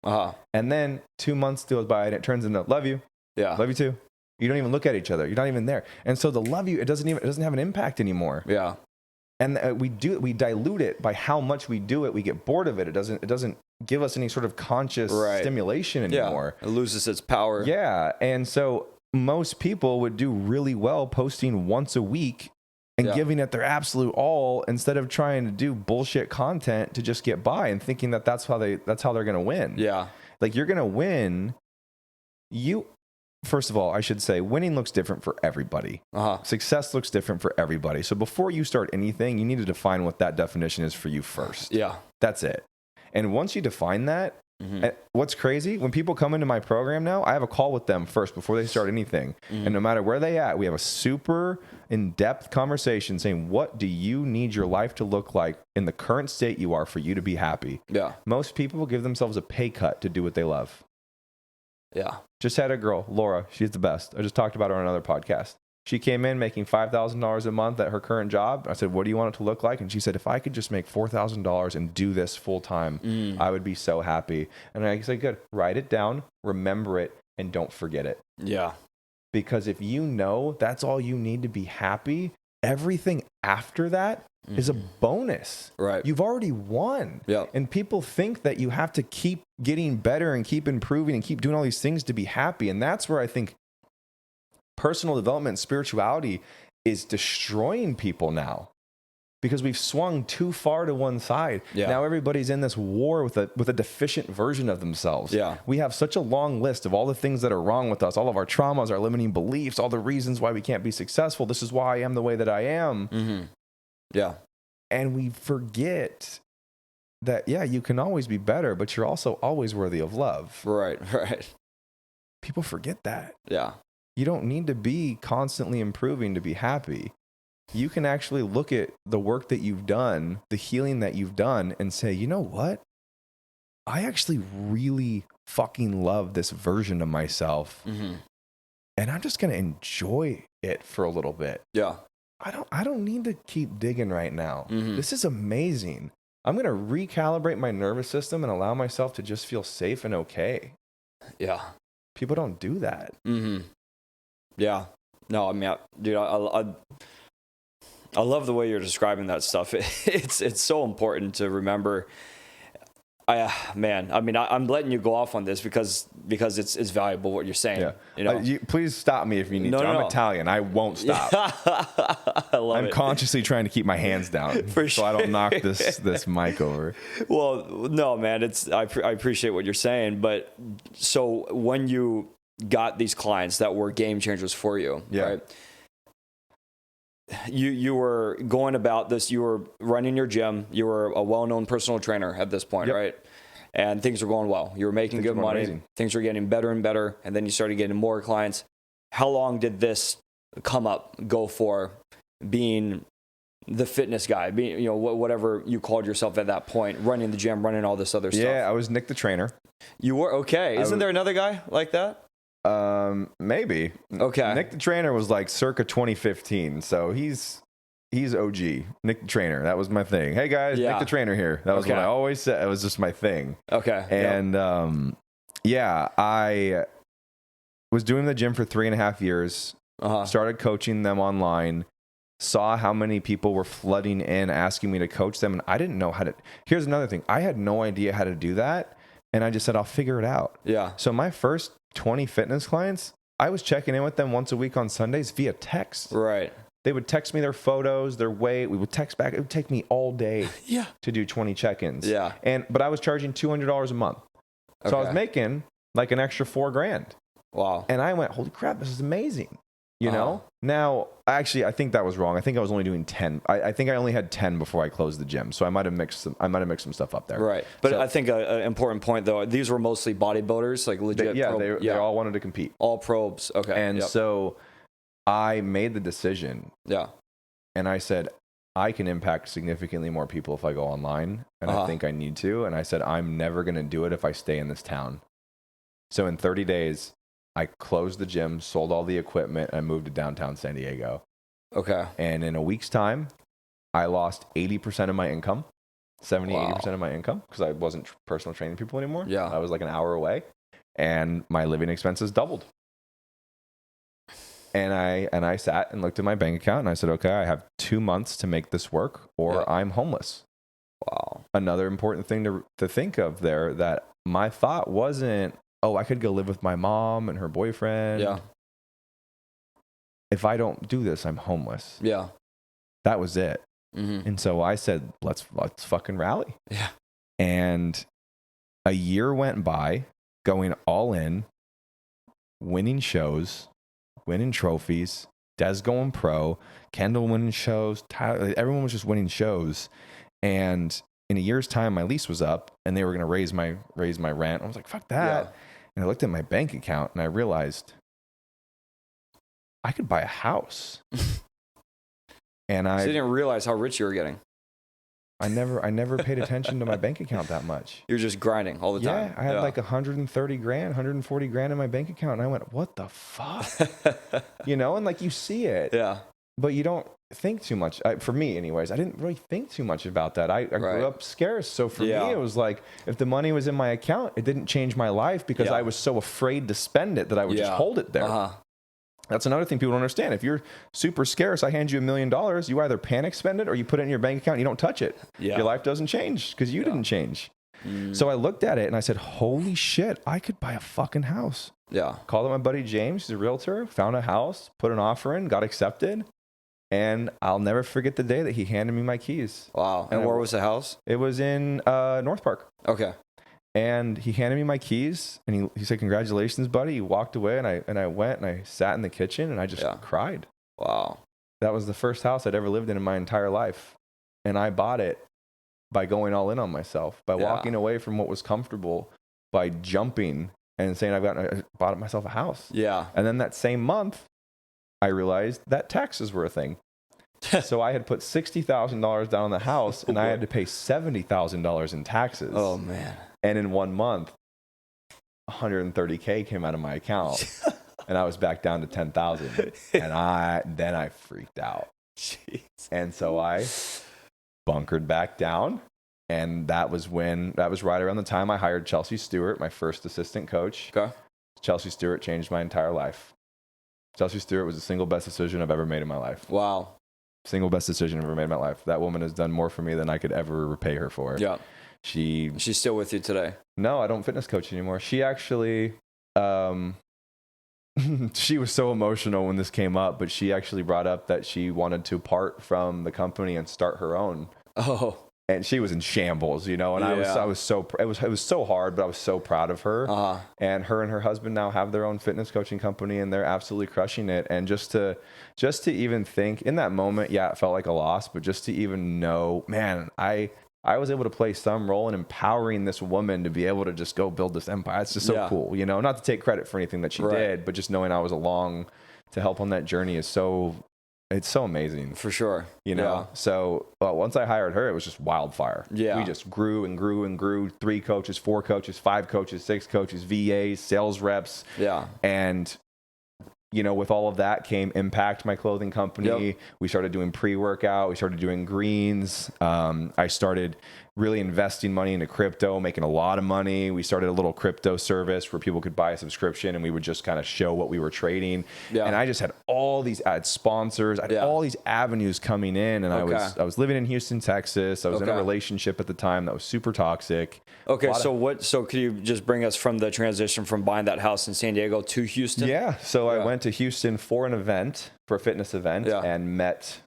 S2: And then 2 months goes by and it turns into love you. Yeah. Love you too. You don't even look at each other. You're not even there. And so the love you, it doesn't have an impact anymore. Yeah. And we dilute it by how much we do it. We get bored of it. It doesn't give us any sort of conscious stimulation anymore.
S1: Yeah. It loses its power.
S2: Yeah. And so most people would do really well posting once a week and giving it their absolute all instead of trying to do bullshit content to just get by and thinking that that's how they're going to win. Yeah. Like you're going to win. First of all, I should say winning looks different for everybody. Success looks different for everybody. So before you start anything, you need to define what that definition is for you first. Yeah. That's it. And once you define that, what's crazy, when people come into my program now, I have a call with them first before they start anything. And no matter where they at, we have a super in-depth conversation saying, what do you need your life to look like in the current state you are for you to be happy? Yeah. Most people will give themselves a pay cut to do what they love. Yeah. Just had a girl, Laura. She's the best. I just talked about her on another podcast. She came in making $5,000 a month at her current job. I said, what do you want it to look like? And she said, if I could just make $4,000 and do this full time, I would be so happy. And I said, good. Write it down, remember it, and don't forget it. Yeah. Because if you know that's all you need to be happy, everything after that is a bonus. Right. You've already won. Yeah. And people think that you have to keep getting better and keep improving and keep doing all these things to be happy. And that's where I think personal development and spirituality is destroying people now because we've swung too far to one side. Yeah. Now everybody's in this war with a deficient version of themselves. Yeah. We have such a long list of all the things that are wrong with us, all of our traumas, our limiting beliefs, all the reasons why we can't be successful. This is why I am the way that I am. Yeah. And we forget that, you can always be better, but you're also always worthy of love.
S1: Right, right.
S2: People forget that.
S1: Yeah.
S2: You don't need to be constantly improving to be happy. You can actually look at the work that you've done, the healing that you've done, and say, you know what? I actually really fucking love this version of myself.
S1: Mm-hmm.
S2: And I'm just going to enjoy it for a little bit.
S1: Yeah.
S2: I don't need to keep digging right now.
S1: Mm-hmm.
S2: This is amazing. I'm going to recalibrate my nervous system and allow myself to just feel safe and okay.
S1: Yeah.
S2: People don't do that.
S1: Mm-hmm. Yeah. No, I mean, dude, I love the way you're describing that stuff. It's so important to remember. I'm letting you go off on this because it's valuable what you're saying.
S2: Yeah.
S1: You know?
S2: Please stop me if you need to. I'm Italian. I won't stop. I'm consciously trying to keep my hands down so I don't knock this mic over.
S1: Well, no, man, I appreciate what you're saying, but so when you got these clients that were game changers for you, right? You were going about this, you were running your gym, you were a well-known personal trainer at this point, right? And things were going well. You were making good money. Amazing. Things were getting better and better. And then you started getting more clients. How long did this go for being the fitness guy, being, whatever you called yourself at that point, running the gym, running all this other stuff?
S2: Yeah, I was Nick the trainer.
S1: You were? Okay. Isn't there another guy like that?
S2: Maybe.
S1: Okay.
S2: Nick the trainer was like circa 2015, so he's OG. Nick the trainer. That was my thing. Hey guys, Nick the trainer here. That was what I always said. It was just my thing.
S1: Okay.
S2: And I was doing the gym for 3.5 years. Started coaching them online. Saw how many people were flooding in asking me to coach them, and I didn't know how to. Here's another thing. I had no idea how to do that, and I just said I'll figure it out. Yeah. So my first 20 fitness clients, I was checking in with them once a week on Sundays via text. Right. They would text me their photos, their weight. We would text back. It would take me all day to do 20 check-ins. Yeah. But I was charging $200 a month. So I was making like an extra $4,000. Wow. And I went, holy crap, this is amazing. You know? Now, actually, I think that was wrong. I think I was only doing 10. I think I only had 10 before I closed the gym. So I might have mixed some stuff up there. Right. But
S1: I think an important point, though, these were mostly bodybuilders, like legit.
S2: They all wanted to compete.
S1: All probes. Okay.
S2: And so I made the decision. Yeah. And I said, I can impact significantly more people if I go online. And I think I need to. And I said, I'm never going to do it if I stay in this town. So in 30 days, I closed the gym, sold all the equipment, and I moved to downtown San Diego. Okay. And in a week's time, I lost 80% of my income, 80% of my income, because I wasn't personal training people anymore. Yeah. I was like an hour away, and my living expenses doubled. And I sat and looked at my bank account, and I said, okay, I have 2 months to make this work, or I'm homeless. Wow. Another important thing to think of there, that my thought wasn't, oh, I could go live with my mom and her boyfriend. Yeah. If I don't do this, I'm homeless. Yeah. That was it. Mm-hmm. And so I said, let's fucking rally. Yeah. And a year went by going all in, winning shows, winning trophies, Des going pro, Kendall winning shows, Tyler, everyone was just winning shows. And in a year's time, my lease was up and they were going to raise my rent. I was like, fuck that. Yeah. And I looked at my bank account and I realized I could buy a house. And
S1: so you didn't realize how rich you were getting.
S2: I never paid attention to my bank account that much.
S1: You're just grinding all the time.
S2: Yeah, I had like 130 grand, 140 grand in my bank account. And I went, what the fuck? And like you see it. Yeah. But you don't think too much. For me, anyways, I didn't really think too much about that. I grew up scarce. So for me, it was like, if the money was in my account, it didn't change my life because I was so afraid to spend it that I would just hold it there. That's another thing people don't understand. If you're super scarce, I hand you $1 million, you either panic spend it or you put it in your bank account and you don't touch it. Yeah. Your life doesn't change because you didn't change. So I looked at it and I said, holy shit, I could buy a fucking house. Yeah. Called up my buddy James, he's a realtor, found a house, put an offer in, got accepted. And I'll never forget the day that he handed me my keys.
S1: Wow. And where was the house?
S2: It was in North Park. Okay. And he handed me my keys and he said, congratulations, buddy. He walked away and I went and I sat in the kitchen and I just cried. Wow. That was the first house I'd ever lived in my entire life. And I bought it by going all in on myself, by walking away from what was comfortable, by jumping and saying I bought myself a house.
S1: Yeah.
S2: And then that same month, I realized that taxes were a thing. So I had put $60,000 down on the house, and I had to pay $70,000 in taxes.
S1: Oh man.
S2: And in 1 month, $130K came out of my account, and I was back down to 10,000. And I freaked out.
S1: Jeez.
S2: And so I bunkered back down, and that was right around the time I hired Chelsea Stewart, my first assistant coach.
S1: Okay.
S2: Chelsea Stewart changed my entire life. Chelsea Stewart was the single best decision I've ever made in my life.
S1: Wow.
S2: Single best decision I've ever made in my life. That woman has done more for me than I could ever repay her for.
S1: Yeah.
S2: She's
S1: still with you today?
S2: No, I don't fitness coach anymore. She actually, she was so emotional when this came up, but she actually brought up that she wanted to part from the company and start her own.
S1: Oh.
S2: And she was in shambles, and
S1: yeah.
S2: I was so, it was so hard, but I was so proud of her.
S1: Uh-huh.
S2: And her husband now have their own fitness coaching company, and they're absolutely crushing it. And just to even think in that moment, yeah, it felt like a loss, but just to even know, man, I was able to play some role in empowering this woman to be able to just go build this empire. It's just so cool, not to take credit for anything that she did, but just knowing I was along to help on that journey it's so amazing.
S1: For sure.
S2: Yeah. So once I hired her, it was just wildfire.
S1: Yeah.
S2: We just grew and grew and grew. 3 coaches, 4 coaches, 5 coaches, 6 coaches, VAs, sales reps.
S1: Yeah.
S2: And, with all of that came Impakt, my clothing company. Yep. We started doing pre-workout. We started doing greens. I started really investing money into crypto, making a lot of money. We started a little crypto service where people could buy a subscription, and we would just kind of show what we were trading. Yeah. And I just had all these ad sponsors. I had all these avenues coming in, and I was living in Houston, Texas. I was in a relationship at the time that was super toxic.
S1: Okay, so could you just bring us from the transition from buying that house in San Diego to Houston?
S2: Yeah. So I went to Houston for a fitness event, and met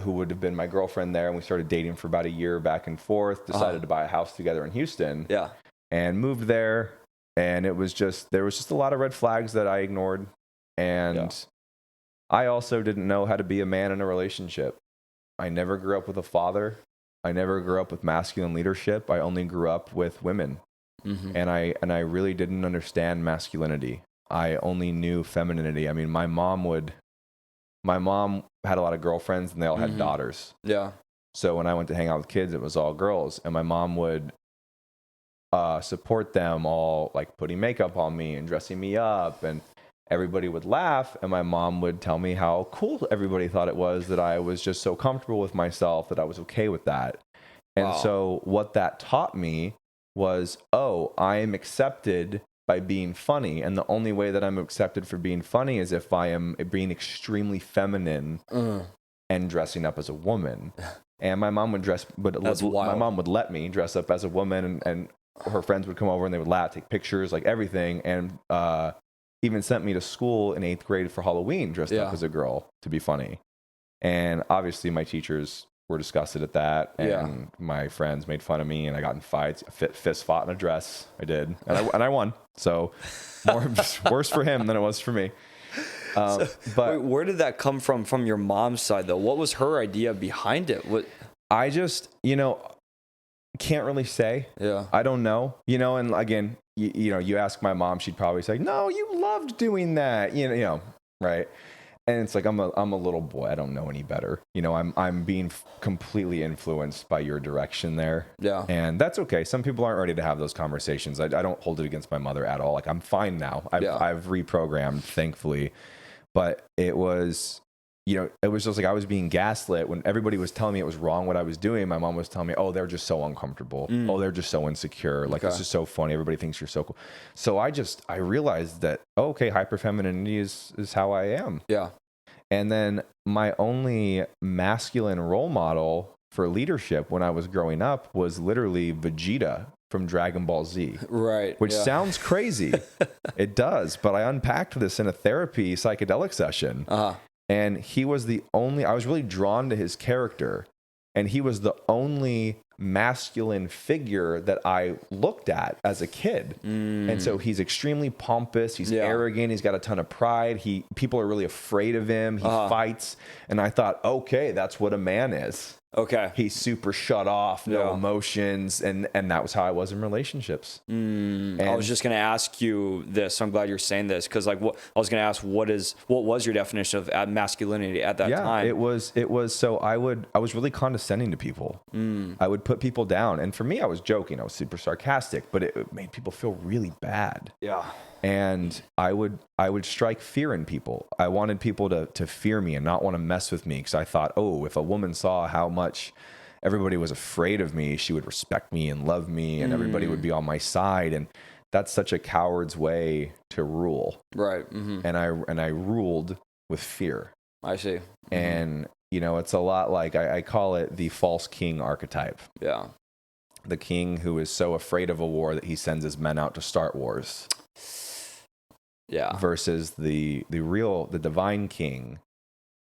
S2: who would have been my girlfriend there, and we started dating for about a year back and forth, decided to buy a house together in Houston, and moved there. And there was just a lot of red flags that I ignored. And I also didn't know how to be a man in a relationship. I never grew up with a father. I never grew up with masculine leadership. I only grew up with women. Mm-hmm. And I really didn't understand masculinity. I only knew femininity. I mean, my mom had a lot of girlfriends, and they all had daughters. Yeah. So when I went to hang out with kids, it was all girls, and my mom would support them all, like putting makeup on me and dressing me up, and everybody would laugh, and my mom would tell me how cool everybody thought it was that I was just so comfortable with myself that I was okay with that. And so what that taught me was, I am accepted by being funny, and the only way that I'm accepted for being funny is if I am being extremely feminine and dressing up as a woman. And my mom would my mom would let me dress up as a woman, and her friends would come over and they would laugh, take pictures, like everything, and even sent me to school in 8th grade for Halloween dressed up as a girl to be funny. And obviously my teachers were disgusted at that, and my friends made fun of me, and I got in fights. Fist fought in a dress. I did, and I won. So worse for him than it was for me.
S1: But wait, where did that come from your mom's side though? What was her idea behind it?
S2: I just can't really say. Yeah, I don't know. And again, you ask my mom, she'd probably say, "No, you loved doing that." Right. And it's like, I'm a little boy. I don't know any better. I'm being completely influenced by your direction there. Yeah. And that's okay. Some people aren't ready to have those conversations. I don't hold it against my mother at all. Like, I'm fine now. I've reprogrammed, thankfully. But it was just like I was being gaslit when everybody was telling me it was wrong what I was doing. My mom was telling me, "Oh, they're just so uncomfortable. Oh, they're just so insecure. Like, it's just so funny. Everybody thinks you're so cool." So I realized that, okay, hyperfemininity is how I am. Yeah. And then my only masculine role model for leadership when I was growing up was literally Vegeta from Dragon Ball Z. Right. Which sounds crazy. It does. But I unpacked this in a therapy psychedelic session. Uh-huh. And he was I was really drawn to his character. And he was the only masculine figure that I looked at as a kid. And so he's extremely pompous. He's arrogant. He's got a ton of pride. People are really afraid of him. He fights. And I thought, okay, that's what a man is.
S1: Okay.
S2: He's super shut off, no emotions. And that was how I was in relationships. And
S1: I was just going to ask you this. I'm glad you're saying this. Cause like I was going to ask, what was your definition of masculinity at that time?
S2: It was, so I was really condescending to people. I would put people down. And for me, I was joking. I was super sarcastic, but it made people feel really bad.
S1: Yeah.
S2: And I would strike fear in people. I wanted people to fear me and not want to mess with me, because I thought, oh, if a woman saw how much everybody was afraid of me, she would respect me and love me, and everybody would be on my side. And that's such a coward's way to rule.
S1: Right. Mm-hmm.
S2: And I ruled with fear.
S1: I see. Mm-hmm.
S2: And it's a lot like I call it the false king archetype.
S1: Yeah.
S2: The king who is so afraid of a war that he sends his men out to start wars.
S1: Yeah.
S2: Versus the divine king,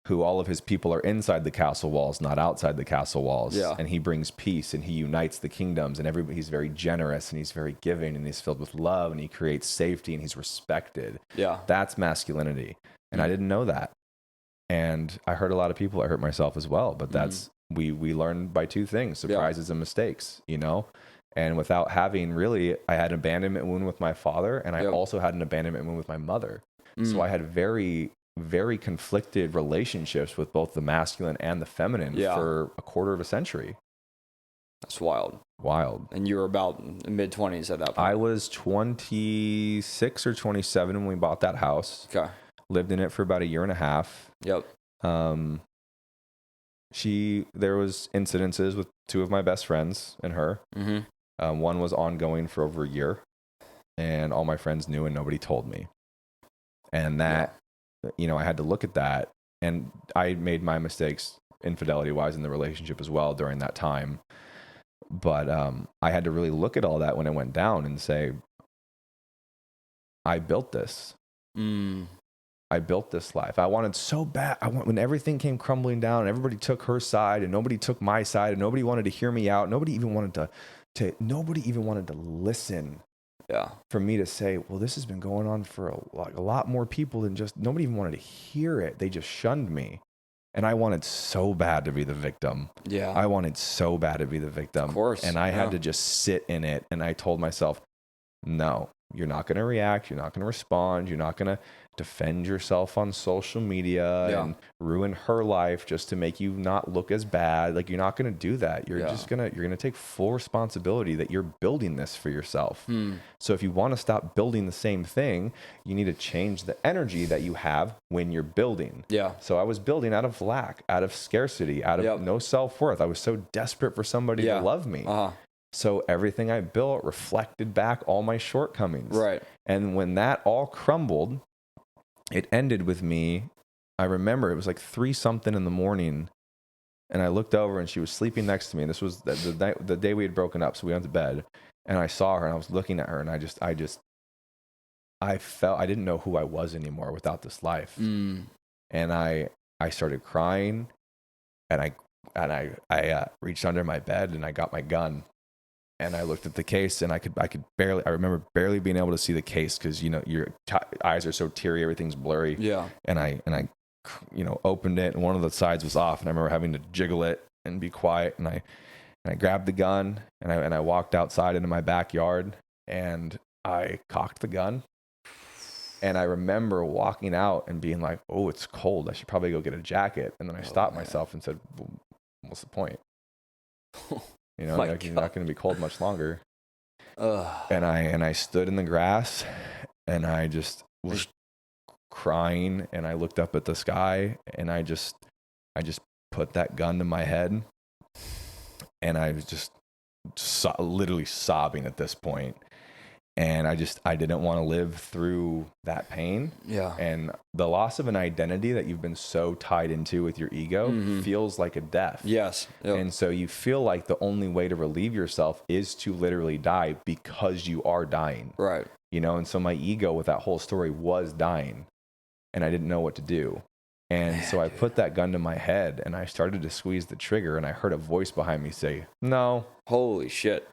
S2: who all of his people are inside the castle walls, not outside the castle walls.
S1: Yeah.
S2: And he brings peace and he unites the kingdoms, and he's very generous and he's very giving and he's filled with love and he creates safety and he's respected.
S1: Yeah.
S2: That's masculinity. And I didn't know that. And I hurt a lot of people. I hurt myself as well. But that's, we learn by two things: surprises and mistakes, And without having really, I had an abandonment wound with my father, and I also had an abandonment wound with my mother. So I had very, very conflicted relationships with both the masculine and the feminine for a quarter of a century.
S1: That's wild.
S2: Wild.
S1: And you were about mid-20s at that point.
S2: I was 26 or 27 when we bought that house.
S1: Okay.
S2: Lived in it for about a year and a half.
S1: Yep.
S2: There was incidences with two of my best friends and her. Mm-hmm. One was ongoing for over a year, and all my friends knew and nobody told me. And that, I had to look at that, and I made my mistakes infidelity-wise in the relationship as well during that time. But I had to really look at all that when it went down and say, I built this. I built this life. I wanted so bad. When everything came crumbling down and everybody took her side and nobody took my side and nobody wanted to hear me out. Nobody even wanted to listen. Yeah. For me to say, well, this has been going on for a lot more people than just, nobody even wanted to hear it. They just shunned me. And I wanted so bad to be the victim. Yeah. I wanted so bad to be the victim. Of course. And I had to just sit in it. And I told myself, no, you're not going to react. You're not going to respond. You're not going to defend yourself on social media and ruin her life just to make you not look as bad. Like, you're not going to do that. You're going to take full responsibility that you're building this for yourself. So if you want to stop building the same thing, you need to change the energy that you have when you're building. Yeah. So I was building out of lack, out of scarcity, out of no self-worth. I was so desperate for somebody to love me. So everything I built reflected back all my shortcomings. Right. And when that all crumbled, it ended with me. I remember it was like 3-something in the morning, and I looked over and she was sleeping next to me. And this was the day we had broken up. So we went to bed, and I saw her and I was looking at her, and I felt I didn't know who I was anymore without this life. And I started crying, and I reached under my bed and I got my gun. And I looked at the case, and I remember barely being able to see the case because, your eyes are so teary, everything's blurry. Yeah. And I opened it, and one of the sides was off, and I remember having to jiggle it and be quiet. And I grabbed the gun, and I walked outside into my backyard, and I cocked the gun. And I remember walking out and being like, oh, it's cold. I should probably go get a jacket. And then I stopped myself and said, well, what's the point? You're not going to be cold much longer. And I stood in the grass, and I just was crying, and I looked up at the sky, and I just put that gun to my head, and I was just literally sobbing at this point. And I didn't want to live through that pain. Yeah. And the loss of an identity that you've been so tied into with your ego feels like a death. Yes. Yep. And so you feel like the only way to relieve yourself is to literally die because you are dying. Right. And so my ego with that whole story was dying, and I didn't know what to do. And so I put that gun to my head and I started to squeeze the trigger and I heard a voice behind me say, no.
S1: Holy shit.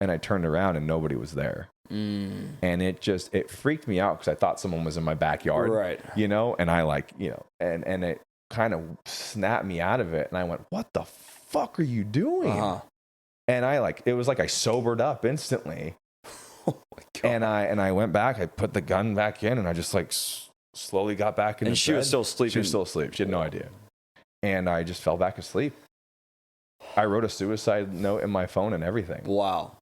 S2: And I turned around and nobody was there. And it freaked me out because I thought someone was in my backyard,
S1: right?
S2: And I and it kind of snapped me out of it. And I went, what the fuck are you doing? And it was like I sobered up instantly. Oh my God. And I went back, I put the gun back in and I just slowly got back into bed.
S1: And she was still sleeping.
S2: She was still asleep. She had no idea. And I just fell back asleep. I wrote a suicide note in my phone and everything.
S1: Wow.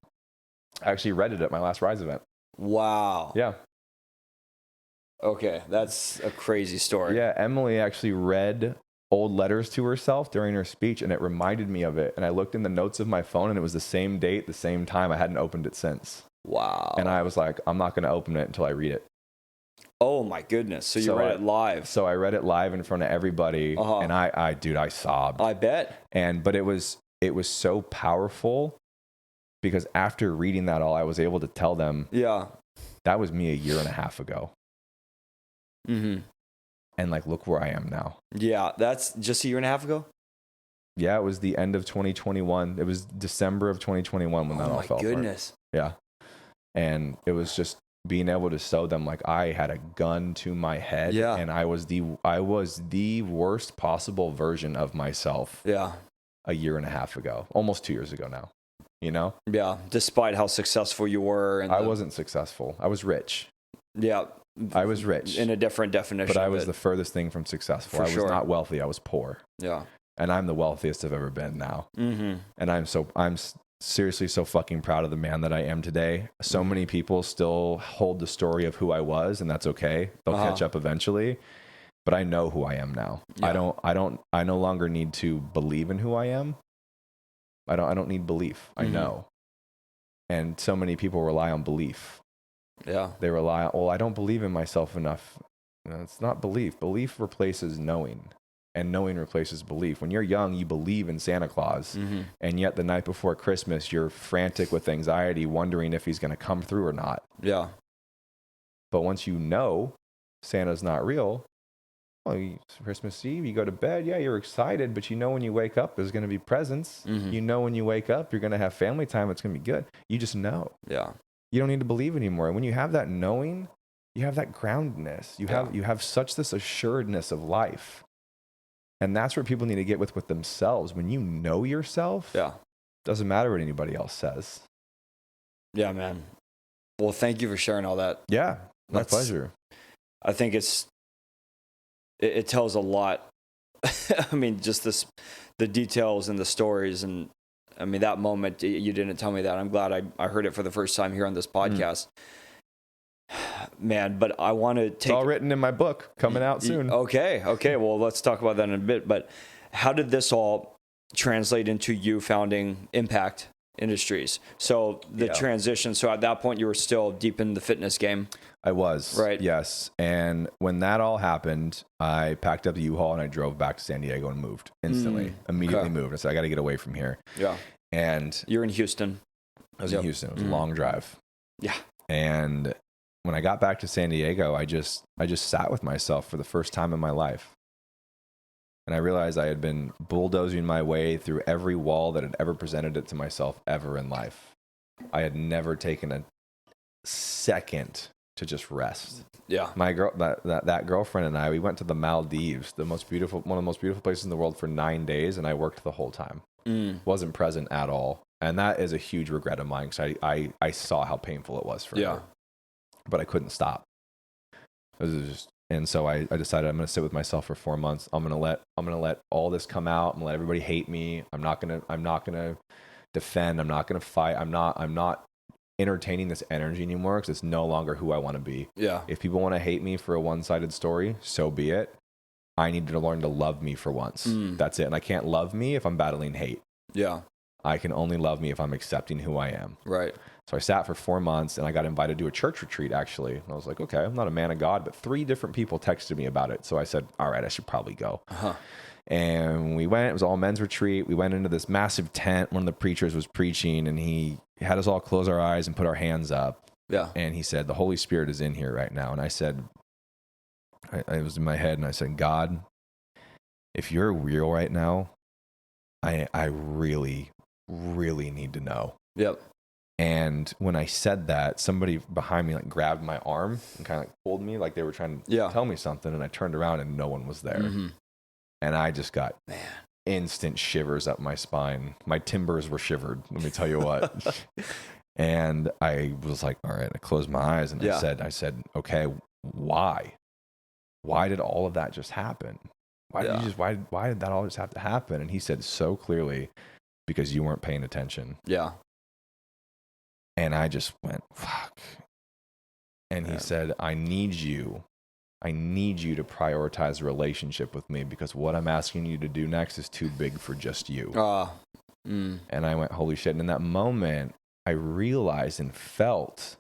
S2: I actually read it at my last Rise event.
S1: Wow.
S2: Yeah.
S1: Okay, that's a crazy story.
S2: Yeah, Emily actually read old letters to herself during her speech, and it reminded me of it. And I looked in the notes of my phone, and it was the same date, the same time. I hadn't opened it since.
S1: Wow.
S2: And I was like, I'm not going to open it until I read it.
S1: Oh my goodness. So you read it live.
S2: So I read it live in front of everybody, and I sobbed.
S1: I bet.
S2: But it was so powerful. Because after reading that all, I was able to tell them, that was me a year and a half ago. And look where I am now. Yeah,
S1: that's just a year and a half ago?
S2: Yeah, it was the end of 2021. It was December of 2021 when that all fell apart. Oh my goodness. Yeah. And it was just being able to show them I had a gun to my head. Yeah. And I was the worst possible version of myself. Yeah. A year and a half ago. Almost 2 years ago now.
S1: Yeah, despite how successful you were.
S2: I wasn't successful. I was rich.
S1: Yeah.
S2: I was rich.
S1: In a different definition.
S2: But I was the furthest thing from successful. I was not wealthy. I was poor.
S1: Yeah.
S2: And I'm the wealthiest I've ever been now. And I'm seriously so fucking proud of the man that I am today. So many people still hold the story of who I was, and that's okay. They'll catch up eventually. But I know who I am now. Yeah. I no longer need to believe in who I am. I don't need belief. I know. And so many people rely on belief. Yeah. They rely on, I don't believe in myself enough. No, it's not belief. Belief replaces knowing. And knowing replaces belief. When you're young, you believe in Santa Claus. And yet the night before Christmas, you're frantic with anxiety, wondering if he's going to come through or not. Yeah. But once you know Santa's not real, Christmas Eve, you go to bed, you're excited, but when you wake up, there's going to be presents. When you wake up, you're going to have family time. It's going to be good. You just know. Yeah. You don't need to believe anymore. And when you have that knowing, you have that groundedness. You have such this assuredness of life. And that's where people need to get with themselves. When you know yourself, doesn't matter what anybody else says. Yeah, man. Well, thank you for sharing all that. Yeah, my pleasure. I think it tells a lot. I mean, just the details and the stories. And I mean, that moment, you didn't tell me that. I'm glad I heard it for the first time here on this podcast. Man, but I want to take... It's all written in my book, coming out soon. Okay. Well, let's talk about that in a bit. But how did this all translate into you founding Impakt Industries? So the transition, so at that point, you were still deep in the fitness game? I was. Right. Yes. And when that all happened, I packed up the U-Haul and I drove back to San Diego and moved instantly. Immediately moved. I said, I got to get away from here. Yeah. And... You're in Houston. I was in Houston. It was a long drive. Yeah. And... when I got back to San Diego, I just sat with myself for the first time in my life. And I realized I had been bulldozing my way through every wall that had ever presented it to myself ever in life. I had never taken a second to just rest. Yeah. My girl, that girlfriend and I, we went to the Maldives, one of the most beautiful places in the world, for 9 days, and I worked the whole time. Wasn't present at all. And that is a huge regret of mine, because I saw how painful it was for her. But I couldn't stop. And so I decided I'm going to sit with myself for 4 months. I'm going to let all this come out. I'm going to let everybody hate me. I'm not going to defend. I'm not going to fight. I'm not entertaining this energy anymore, because it's no longer who I want to be. Yeah. If people want to hate me for a one-sided story, so be it. I need to learn to love me for once. That's it. And I can't love me if I'm battling hate. Yeah. I can only love me if I'm accepting who I am. Right. So I sat for 4 months, and I got invited to a church retreat, actually. And I was like, okay, I'm not a man of God, but 3 different people texted me about it. So I said, all right, I should probably go. And we went. It was all men's retreat. We went into this massive tent. One of the preachers was preaching, and he had us all close our eyes and put our hands up. Yeah. And he said, the Holy Spirit is in here right now. And I said, I was in my head, and I said, God, if you're real right now, I really, really need to know.
S1: Yep.
S2: And when I said that, somebody behind me like grabbed my arm and kind of like pulled me like they were trying to tell me something. And I turned around and no one was there. Mm-hmm. And I just got instant shivers up my spine. My timbers were shivered. Let me tell you what. And I was like, all right, I closed my eyes and I said, okay, why? Why did all of that just happen? Why did that all just have to happen? And he said so clearly, because you weren't paying attention.
S1: Yeah.
S2: And I just went, fuck. And he said, I need you to prioritize a relationship with me, because what I'm asking you to do next is too big for just you. And I went, holy shit. And in that moment, I realized and felt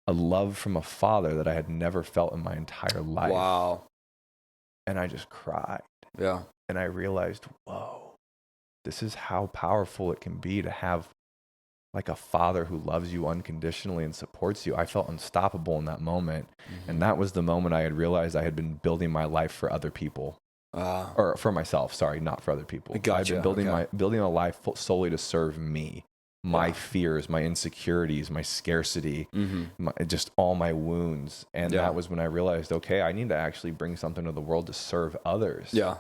S2: a love from a father that I had never felt in my entire life.
S1: Wow.
S2: And I just cried.
S1: Yeah.
S2: And I realized, whoa, this is how powerful it can be to have like a father who loves you unconditionally and supports you. I felt unstoppable in that moment. Mm-hmm. And that was the moment I had realized I had been building my life for other people. Or for myself, sorry, not for other people.
S1: Gotcha.
S2: I've been building a life solely to serve me. My fears, my insecurities, my scarcity, just all my wounds. And that was when I realized, okay, I need to actually bring something to the world to serve others.
S1: Yeah.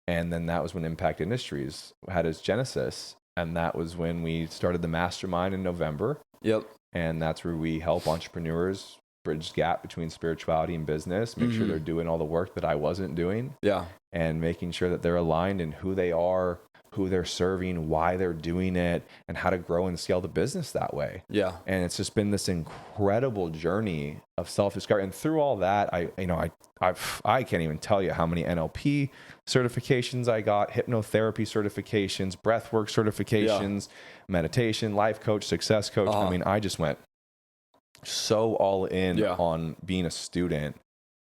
S2: And then that was when Impakt Industries had its genesis. And that was when we started the mastermind in November. Yep. And that's where we help entrepreneurs bridge the gap between spirituality and business, make sure they're doing all the work that I wasn't doing. Yeah. And making sure that they're aligned in who they are, who they're serving, why they're doing it, and how to grow and scale the business that way. Yeah. And it's just been this incredible journey of self-discovery. And through all that, I can't even tell you how many NLP certifications I got, hypnotherapy certifications, breathwork certifications, meditation, life coach, success coach. I mean, I just went so all in on being a student.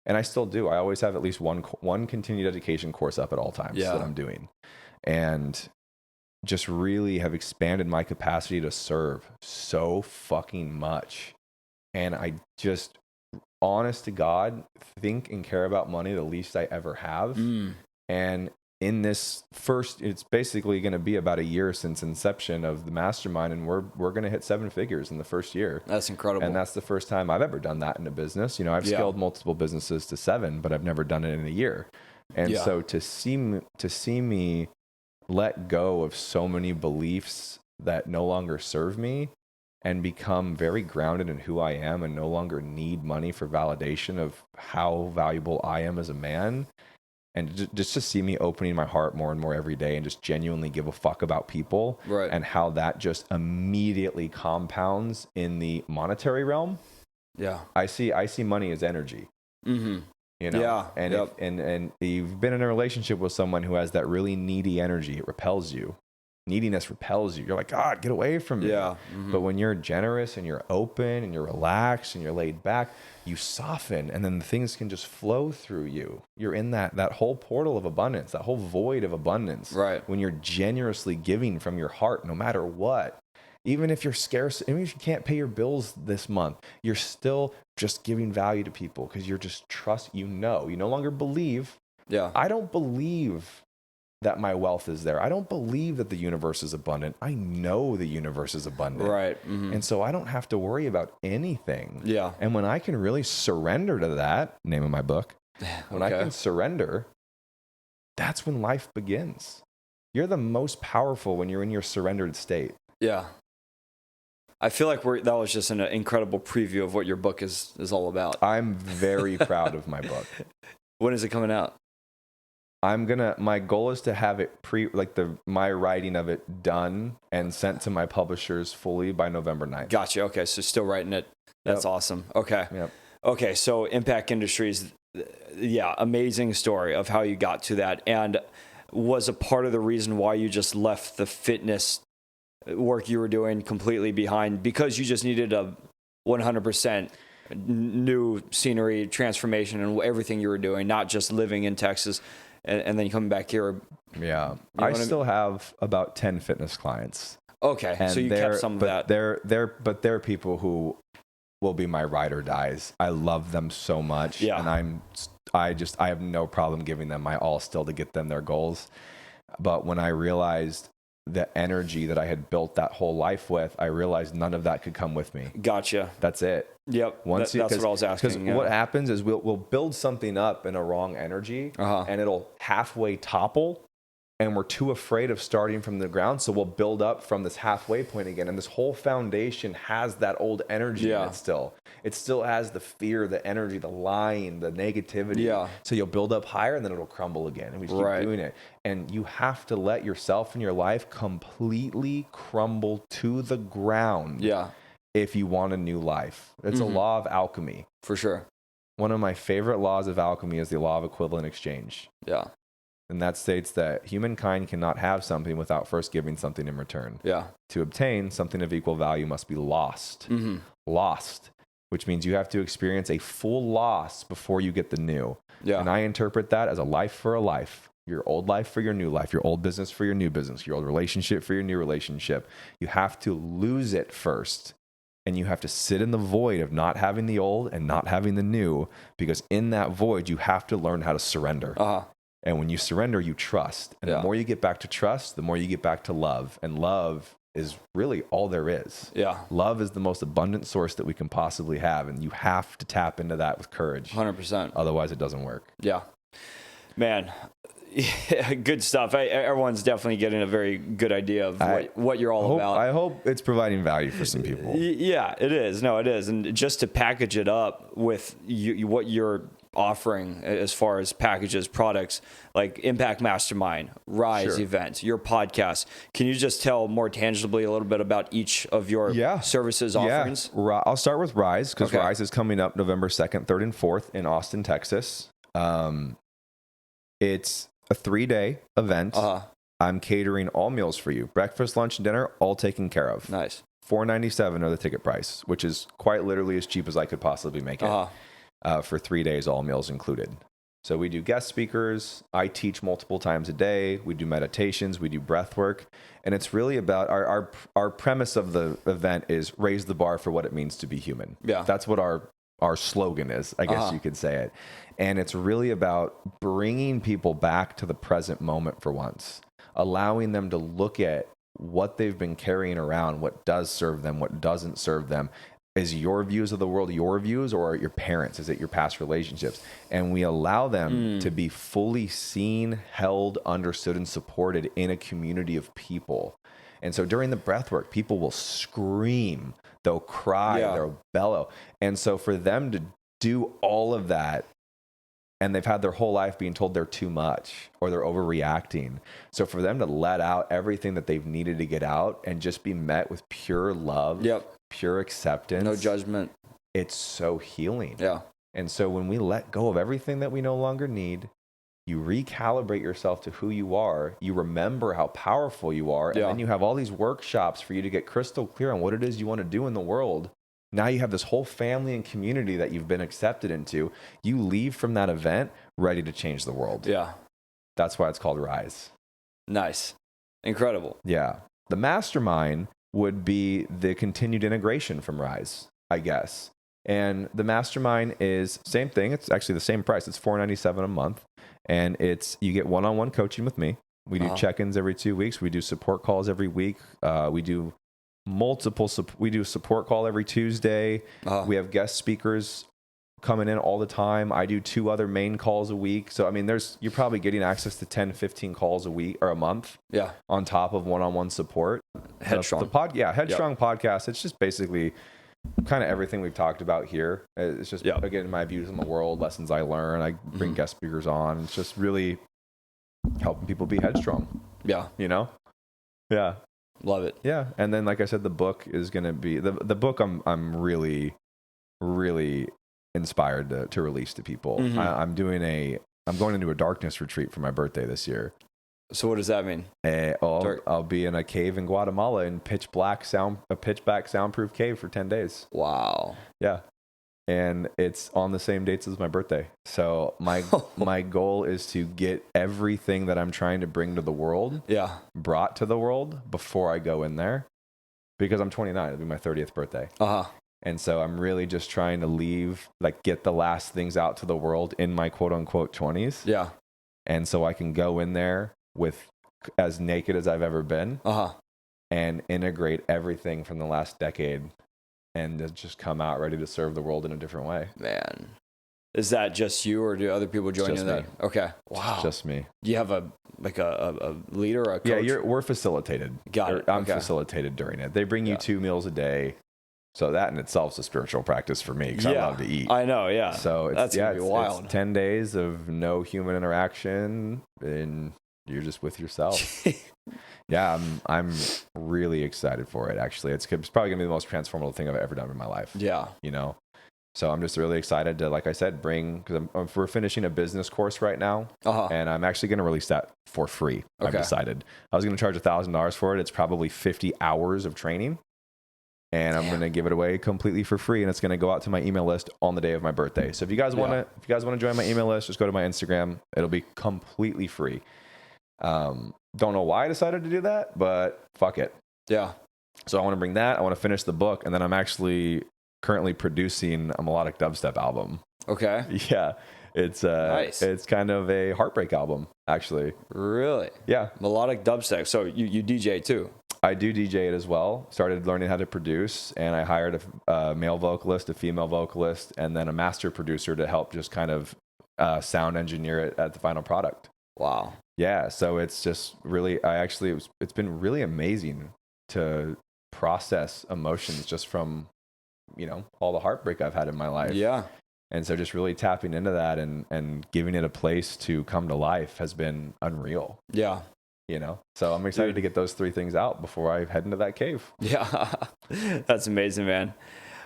S2: And I still do. I always have at least one continued education course up at all times that I'm doing. And just really have expanded my capacity to serve so fucking much. And I just, honest to God, think and care about money the least I ever have. And in this it's basically going to be about a year since inception of the mastermind, and we're going to hit 7 figures in the first year. That's incredible. And that's the first time I've ever done that in a business. You know, I've scaled multiple businesses to 7, but I've never done it in a year. And so to see me let go of so many beliefs that no longer serve me and become very grounded in who I am and no longer need money for validation of how valuable I am as a man. And just to see me opening my heart more and more every day and just genuinely give a fuck about people, and how that just immediately compounds in the monetary realm. Yeah. I see money as energy. Mm-hmm. You know, and you've been in a relationship with someone who has that really needy energy. It repels you. Neediness repels you. You're like, God, get away from me. Yeah. Mm-hmm. But when you're generous and you're open and you're relaxed and you're laid back, you soften, and then things can just flow through you. You're in that whole portal of abundance, that whole void of abundance. Right. When you're generously giving from your heart, no matter what. Even if you're scarce, even if you can't pay your bills this month, you're still just giving value to people because you're just you no longer believe. Yeah. I don't believe that my wealth is there. I don't believe that the universe is abundant. I know the universe is abundant. Right. Mm-hmm. And so I don't have to worry about anything. Yeah. And when I can really surrender to that, name of my book, when I can surrender, that's when life begins. You're the most powerful when you're in your surrendered state. Yeah. I feel like that was just an incredible preview of what your book is all about. I'm very proud of my book. When is it coming out? My goal is to have it my writing of it done and sent to my publishers fully by November 9th. Gotcha. Okay. So still writing it. That's awesome. Okay. Yep. Okay. So Impakt Industries, amazing story of how you got to that, and was a part of the reason why you just left the fitness work you were doing completely behind, because you just needed a 100% new scenery transformation and everything you were doing, not just living in Texas and then coming back here. Yeah. I still have about 10 fitness clients. Okay. And so you kept some of that. They're people who will be my ride or dies. I love them so much. Yeah. And I have no problem giving them my all still to get them their goals. But when I realized the energy that I had built that whole life with, I realized none of that could come with me.
S1: Gotcha.
S2: That's it.
S1: Yep. That's what I was asking.
S2: Because what happens is we'll build something up in a wrong energy, and it'll halfway topple, and we're too afraid of starting from the ground. So we'll build up from this halfway point again. And this whole foundation has that old energy in it still. It still has the fear, the energy, the lying, the negativity. Yeah. So you'll build up higher and then it'll crumble again. And we just keep doing it. And you have to let yourself and your life completely crumble to the ground. Yeah. If you want a new life. It's a law of alchemy.
S1: For sure.
S2: One of my favorite laws of alchemy is the law of equivalent exchange. Yeah. And that states that humankind cannot have something without first giving something in return. Yeah. To obtain something of equal value must be lost. Lost, which means you have to experience a full loss before you get the new. Yeah. And I interpret that as a life for a life. Your old life for your new life, your old business for your new business, your old relationship for your new relationship. You have to lose it first. And you have to sit in the void of not having the old and not having the new, because in that void, you have to learn how to surrender. And when you surrender, you trust. And the more you get back to trust, the more you get back to love. And love is really all there is. Yeah. Love is the most abundant source that we can possibly have. And you have to tap into that with courage.
S1: 100%.
S2: Otherwise, it doesn't work.
S1: Yeah. Man, good stuff. Everyone's definitely getting a very good idea of what you're all about.
S2: I hope it's providing value for some people.
S1: Yeah, it is. No, it is. And just to package it up with what you're offering as far as packages, products like Impact Mastermind, Rise events, your podcast. Can you just tell more tangibly a little bit about each of your services offerings?
S2: I'll start with Rise, because Rise is coming up November 2nd, 3rd, and 4th in Austin, Texas. It's a 3-day event. I'm catering all meals for you. Breakfast, lunch, and dinner, all taken care of.
S1: Nice.
S2: $497 are the ticket price, which is quite literally as cheap as I could possibly make it. For 3 days, all meals included. So we do guest speakers. I teach multiple times a day. We do meditations. We do breath work. And it's really about our premise of the event is raise the bar for what it means to be human. Yeah. That's what our slogan is, I guess you could say it. And it's really about bringing people back to the present moment for once, allowing them to look at what they've been carrying around, what does serve them, what doesn't serve them. Is your views of the world your views, or are it your parents? Is it your past relationships? And we allow them to be fully seen, held, understood, and supported in a community of people. And so during the breath work, people will scream, they'll cry, they'll bellow. And so for them to do all of that, and they've had their whole life being told they're too much or they're overreacting. So for them to let out everything that they've needed to get out and just be met with pure love, pure acceptance,
S1: no judgment,
S2: it's so healing. Yeah. And so when we let go of everything that we no longer need, you recalibrate yourself to who you are, you remember how powerful you are, and then you have all these workshops for you to get crystal clear on what it is you want to do in the world. Now you have this whole family and community that you've been accepted into. You leave from that event ready to change the world. Yeah. That's why it's called Rise.
S1: Nice. Incredible.
S2: Yeah. The mastermind would be the continued integration from Rise, I guess. And the mastermind is same thing. It's actually the same price. It's $497 a month. And you get one-on-one coaching with me. We do check-ins every 2 weeks. We do support calls every week. We do we do support call every Tuesday. We have guest speakers coming in all the time. I do 2 other main calls a week. So, I mean, you're probably getting access to 10, 15 calls a week or a month. Yeah. On top of one-on-one support.
S1: Headstrong.
S2: Headstrong podcast. It's just basically kind of everything we've talked about here. It's just, again, my views on the world, lessons I learn. I bring guest speakers on. It's just really helping people be headstrong. Yeah. You know? Yeah.
S1: Love it.
S2: Yeah. And then, like I said, the book is going to be the book I'm really, really inspired to release to people. I'm going into a darkness retreat for my birthday this year.
S1: So what does that mean?
S2: I'll be in a cave in Guatemala in pitch black soundproof cave for 10 days.
S1: Wow.
S2: Yeah. And it's on the same dates as my birthday. So my goal is to get everything that I'm trying to bring to the world brought to the world before I go in there. Because I'm 29. It'll be my 30th birthday. And so I'm really just trying to get the last things out to the world in my quote unquote 20s.
S1: Yeah.
S2: And so I can go in there with as naked as I've ever been and integrate everything from the last decade and just come out ready to serve the world in a different way.
S1: Man. Is that just you, or do other people join you in that? Okay. Wow.
S2: It's just me.
S1: Do you have a leader or a coach?
S2: Yeah, we're facilitated.
S1: Got it.
S2: I'm facilitated during it. They bring you 2 meals a day. So that in itself is a spiritual practice for me because I love to eat.
S1: I know, yeah.
S2: So
S1: that's gonna be wild.
S2: It's 10 days of no human interaction and you're just with yourself. Yeah, I'm really excited for it, actually. It's probably going to be the most transformative thing I've ever done in my life.
S1: Yeah.
S2: You know? So I'm just really excited to, like I said, because we're finishing a business course right now, and I'm actually going to release that for free. I've decided. I was going to charge $1,000 for it. It's probably 50 hours of training, and I'm going to give it away completely for free, and it's going to go out to my email list on the day of my birthday. So if you guys want to join my email list, just go to my Instagram. It'll be completely free. Don't know why I decided to do that, but fuck it.
S1: Yeah.
S2: So I want to bring that. I want to finish the book, and then I'm actually currently producing a melodic dubstep album. Okay. Yeah. It's nice. It's kind of a heartbreak album, actually.
S1: Really?
S2: Yeah.
S1: Melodic dubstep. So you DJ too?
S2: I do DJ it as well. Started learning how to produce, and I hired a male vocalist, a female vocalist, and then a master producer to help just kind of sound engineer it at the final product.
S1: Wow.
S2: Yeah. So it's just really, it's been really amazing to process emotions just from, all the heartbreak I've had in my life.
S1: Yeah.
S2: And so just really tapping into that and giving it a place to come to life has been unreal.
S1: Yeah.
S2: So I'm excited to get those 3 things out before I head into that cave.
S1: Yeah. That's amazing, man.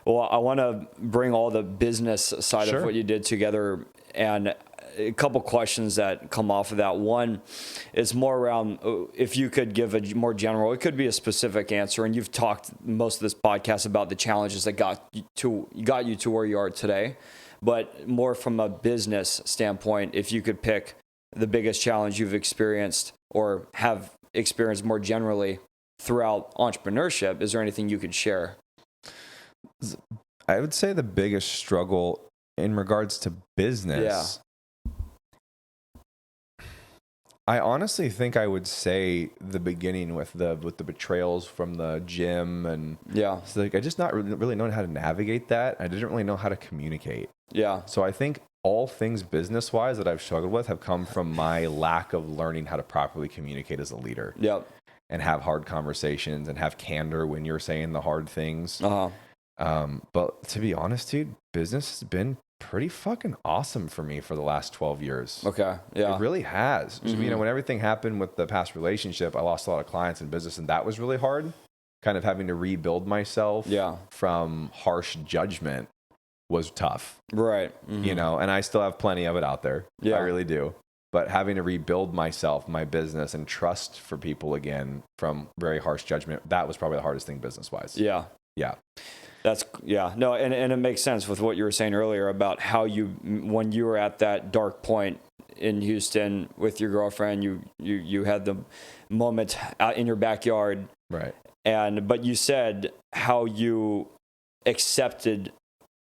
S1: Well, I want to bring all the business side of what you did together, and a couple questions that come off of that. One is more around if you could give a more general, it could be a specific answer. And you've talked most of this podcast about the challenges that got you to where you are today, but more from a business standpoint, if you could pick the biggest challenge you've experienced or have experienced more generally throughout entrepreneurship, is there anything you could share?
S2: I would say the biggest struggle in regards to business.
S1: Yeah.
S2: I honestly think I would say the beginning with the betrayals from the gym, and so I just not really knowing how to navigate that. I didn't really know how to communicate. Yeah. So I think all things business wise that I've struggled with have come from my lack of learning how to properly communicate as a leader. Yep. And have hard conversations and have candor when you're saying the hard things. But to be honest, dude, business has been pretty fucking awesome for me for the last 12 years. Okay. Yeah. It really has. Mm-hmm. When everything happened with the past relationship, I lost a lot of clients in business, and that was really hard. Kind of having to rebuild myself from harsh judgment was tough. Right. Mm-hmm. And I still have plenty of it out there. Yeah. I really do. But having to rebuild myself, my business, and trust for people again from very harsh judgment, that was probably the hardest thing business-wise. Yeah. Yeah. No, and it makes sense with what you were saying earlier about how when you were at that dark point in Houston with your girlfriend, you had the moment out in your backyard. Right. But you said how you accepted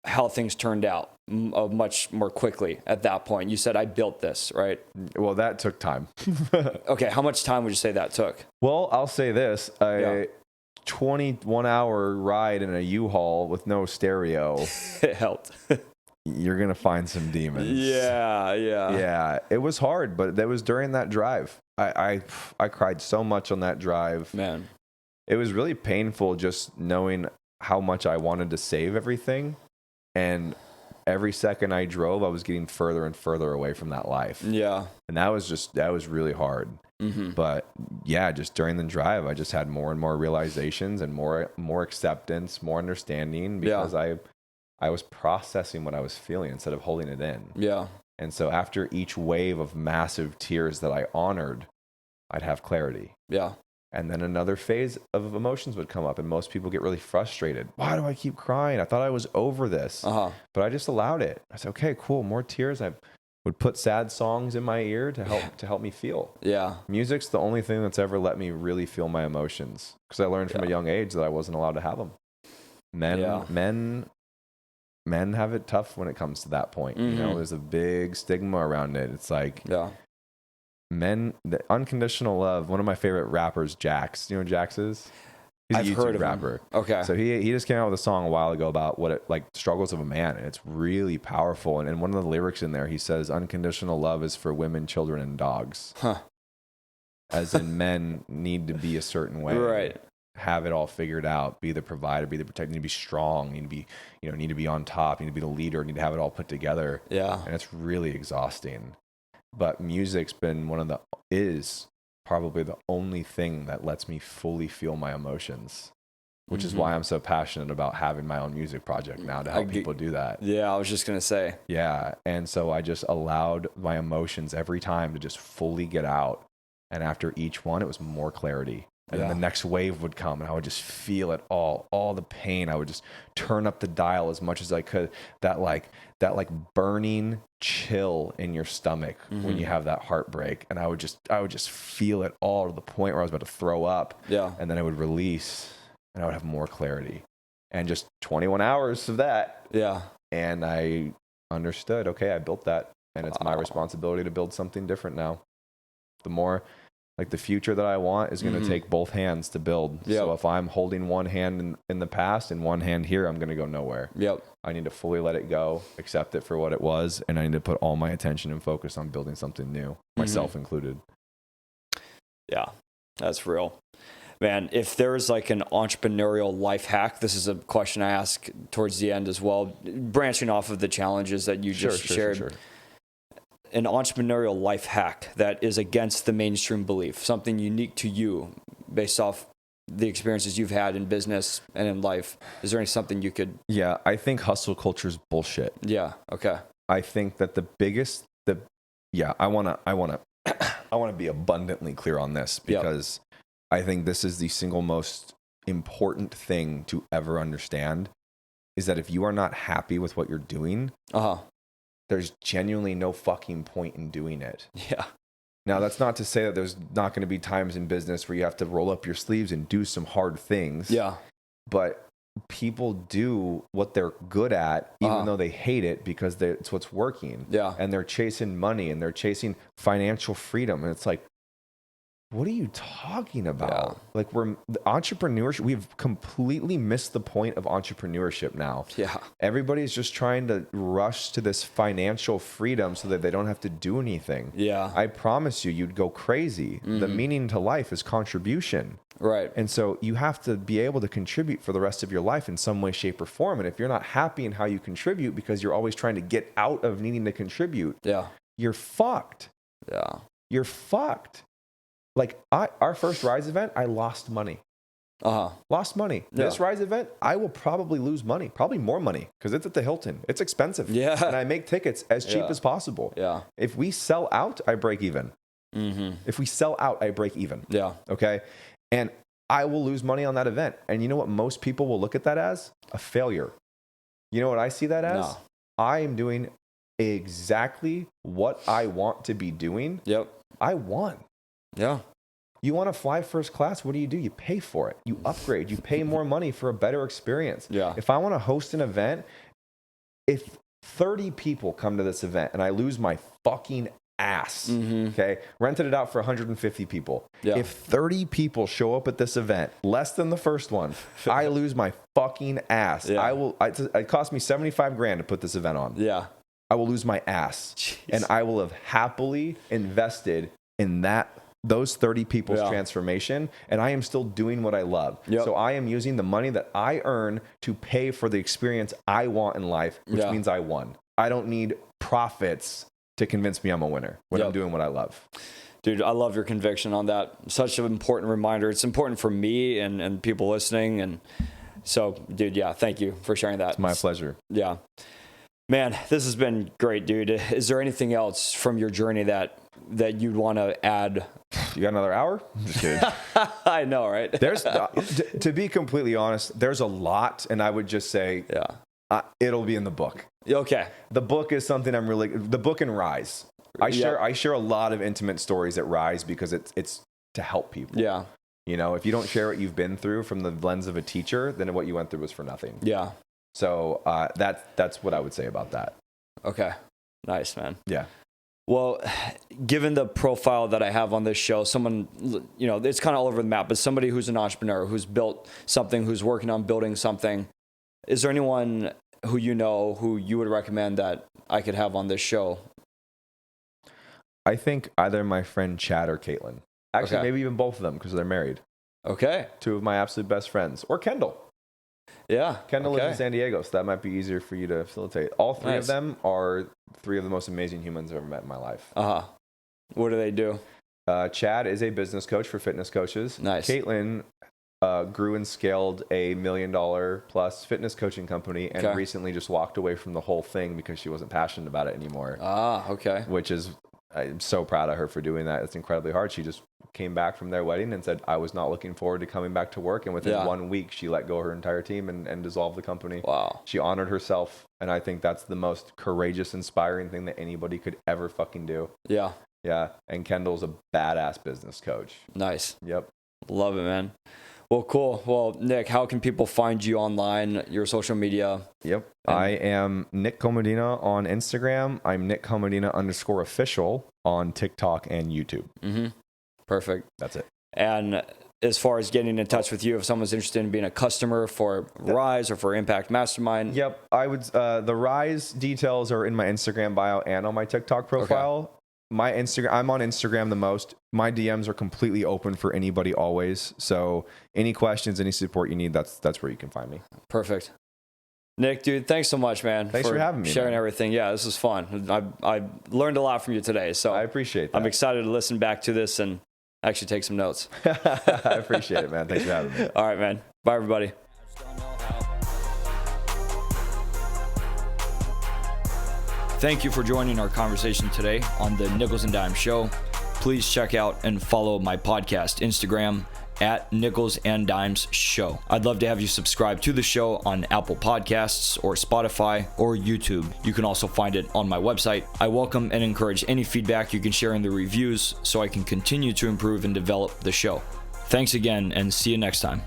S2: how things turned out much more quickly at that point. You said, I built this, right? Well, that took time. Okay. How much time would you say that took? Well, I'll say this. 21-hour ride in a U-Haul with no stereo. It helped. You're going to find some demons. Yeah. It was hard, but that was during that drive. I cried so much on that drive. Man. It was really painful just knowing how much I wanted to save everything. And every second I drove, I was getting further and further away from that life. Yeah. And that was really hard. Mm-hmm. But yeah, just during the drive, I just had more and more realizations and more acceptance, more understanding, because I was processing what I was feeling instead of holding it in. Yeah. And so after each wave of massive tears that I honored, I'd have clarity. Yeah. And then another phase of emotions would come up, and most people get really frustrated. Why do I keep crying? I thought I was over this. But I just allowed it. I said, okay, cool, more tears. I would put sad songs in my ear to help me feel. Yeah. Music's the only thing that's ever let me really feel my emotions, because I learned from a young age that I wasn't allowed to have them. Men have it tough when it comes to that point. You know, there's a big stigma around it. It's like, men, the unconditional love. One of my favorite rappers, Jax. You know who Jax is? He's a YouTube rapper.
S1: Him. Okay.
S2: So he just came out with a song a while ago about what it, like, struggles of a man, and it's really powerful. And one of the lyrics in there, he says, "Unconditional love is for women, children, and dogs." As in, men need to be a certain way,
S1: right?
S2: Have it all figured out, be the provider, be the protector, need to be strong, need to be, need to be on top, need to be the leader, need to have it all put together.
S1: Yeah.
S2: And it's really exhausting. But music's been is probably the only thing that lets me fully feel my emotions, which is why I'm so passionate about having my own music project now to help people do that. Yeah,
S1: I was just going to say.
S2: Yeah. And so I just allowed my emotions every time to just fully get out. And after each one, it was more clarity. And then the next wave would come, and I would just feel it all the pain. I would just turn up the dial as much as I could. That burning chill in your stomach when you have that heartbreak. And I would just feel it all to the point where I was about to throw up. Yeah. And then I would release, and I would have more clarity. And just 21 hours of that. Yeah. And I understood, okay, I built that, and it's my responsibility to build something different now. The more, like, the future that I want is going to take both hands to build. Yep. So if I'm holding one hand in the past and one hand here, I'm going to go nowhere. Yep. I need to fully let it go, accept it for what it was, and I need to put all my attention and focus on building something new, myself included.
S1: Yeah, that's real. Man, if there is like an entrepreneurial life hack, this is a question I ask towards the end as well, branching off of the challenges that you just shared. Sure. An entrepreneurial life hack that is against the mainstream belief, something unique to you based off the experiences you've had in business and in life. Is there something you could? Yeah,
S2: I think hustle culture is bullshit.
S1: Yeah. Okay.
S2: I think that I want to be abundantly clear on this, because I think this is the single most important thing to ever understand, is that if you are not happy with what you're doing, there's genuinely no fucking point in doing it. Yeah. Now, that's not to say that there's not going to be times in business where you have to roll up your sleeves and do some hard things. Yeah. But people do what they're good at, even though they hate it, because it's what's working. Yeah. And they're chasing money, and they're chasing financial freedom. And it's like, what are you talking about? Yeah. Like, entrepreneurship, we've completely missed the point of entrepreneurship now. Yeah. Everybody's just trying to rush to this financial freedom so that they don't have to do anything. Yeah. I promise you'd go crazy. The meaning to life is contribution. Right. And so you have to be able to contribute for the rest of your life in some way, shape, or form. And if you're not happy in how you contribute because you're always trying to get out of needing to contribute, you're fucked. Yeah. You're fucked. Like, our first Rise event, I lost money. Lost money. Yeah. This Rise event, I will probably lose money, probably more money, because it's at the Hilton. It's expensive. Yeah. And I make tickets as cheap as possible. Yeah. If we sell out, I break even. If we sell out, I break even. Yeah. Okay. And I will lose money on that event. And you know what most people will look at that as? A failure. You know what I see that as? No. I am doing exactly what I want to be doing. Yep. I won. Yeah. You want to fly first class? What do? You pay for it. You upgrade. You pay more money for a better experience. Yeah. If I want to host an event, if 30 people come to this event and I lose my fucking ass, okay, rented it out for 150 people. Yeah. If 30 people show up at this event, less than the first one, I lose my fucking ass. Yeah. It cost me $75,000 to put this event on. Yeah. I will lose my ass. Jeez. And I will have happily invested in those 30 people's transformation, and I am still doing what I love. Yep. So I am using the money that I earn to pay for the experience I want in life, which means I won. I don't need profits to convince me I'm a winner when I'm doing what I love.
S1: Dude, I love your conviction on that. Such an important reminder. It's important for me and people listening. And so, dude, thank you for sharing that.
S2: It's my pleasure.
S1: Yeah. Man, this has been great, dude. Is there anything else from your journey that you'd want to add?
S2: You got another hour? I'm just kidding.
S1: I know, right?
S2: There's to be completely honest, there's a lot, and I would just say, it'll be in the book.
S1: Okay.
S2: The book is something the book and Rise. I share a lot of intimate stories at Rise because it's to help people. Yeah. You know, if you don't share what you've been through from the lens of a teacher, then what you went through was for nothing.
S1: Yeah.
S2: So that's what I would say about that.
S1: Okay. Nice, man.
S2: Yeah.
S1: Well, given the profile that I have on this show, someone, you know, it's kind of all over the map, but somebody who's an entrepreneur, who's built something, who's working on building something. Is there anyone who you know who you would recommend that I could have on this show?
S2: I think either my friend Chad or Caitlin. Actually,
S1: Okay.
S2: maybe even both of them because they're married.
S1: Okay.
S2: Two of my absolute best friends. Or Kendall.
S1: Yeah.
S2: Kendall
S1: okay.
S2: lives in San Diego, so that might be easier for you to facilitate. All three
S1: Nice.
S2: of them are three of the most amazing humans I've ever met in my life.
S1: Uh-huh. What do they do?
S2: Chad is a business coach for fitness coaches.
S1: Nice.
S2: Caitlin grew and scaled a $1 million plus fitness coaching company and recently just walked away from the whole thing because she wasn't passionate about it anymore.
S1: Ah, okay.
S2: Which is, I'm so proud of her for doing that. It's incredibly hard. She just came back from their wedding and said, I was not looking forward to coming back to work. And within 1 week, she let go of her entire team and dissolved the company.
S1: Wow.
S2: She honored herself. And I think that's the most courageous, inspiring thing that anybody could ever fucking do.
S1: Yeah.
S2: Yeah. And Kendall's a badass business coach.
S1: Nice.
S2: Yep.
S1: Love it, man. Well, cool. Well, Nick, how can people find you online, your social media?
S2: Yep. I am Nick Komodina on Instagram. I'm Nick Komodina _official on TikTok and YouTube.
S1: Mm-hmm. Perfect.
S2: That's it.
S1: And as far as getting in touch with you, if someone's interested in being a customer for Rise or for Impakt Mastermind.
S2: Yep. I would, the Rise details are in my Instagram bio and on my TikTok profile. Okay. My Instagram, I'm on Instagram the most. My DMs are completely open for anybody always. So any questions, any support you need, that's where you can find me.
S1: Perfect. Nick, dude, thanks so much, man.
S2: Thanks for having me.
S1: Sharing everything. Yeah, this was fun. I learned a lot from you today. So
S2: I appreciate that.
S1: I'm excited to listen back to this and actually take some notes.
S2: I appreciate it, man. Thanks for having me.
S1: All right, man. Bye, everybody. Thank you for joining our conversation today on the Nichols&Dimez Show. Please check out and follow my podcast Instagram at nicholsanddimezshow. I'd love to have you subscribe to the show on Apple Podcasts or Spotify or YouTube. You can also find it on my website. I welcome and encourage any feedback you can share in the reviews so I can continue to improve and develop the show. Thanks again and see you next time.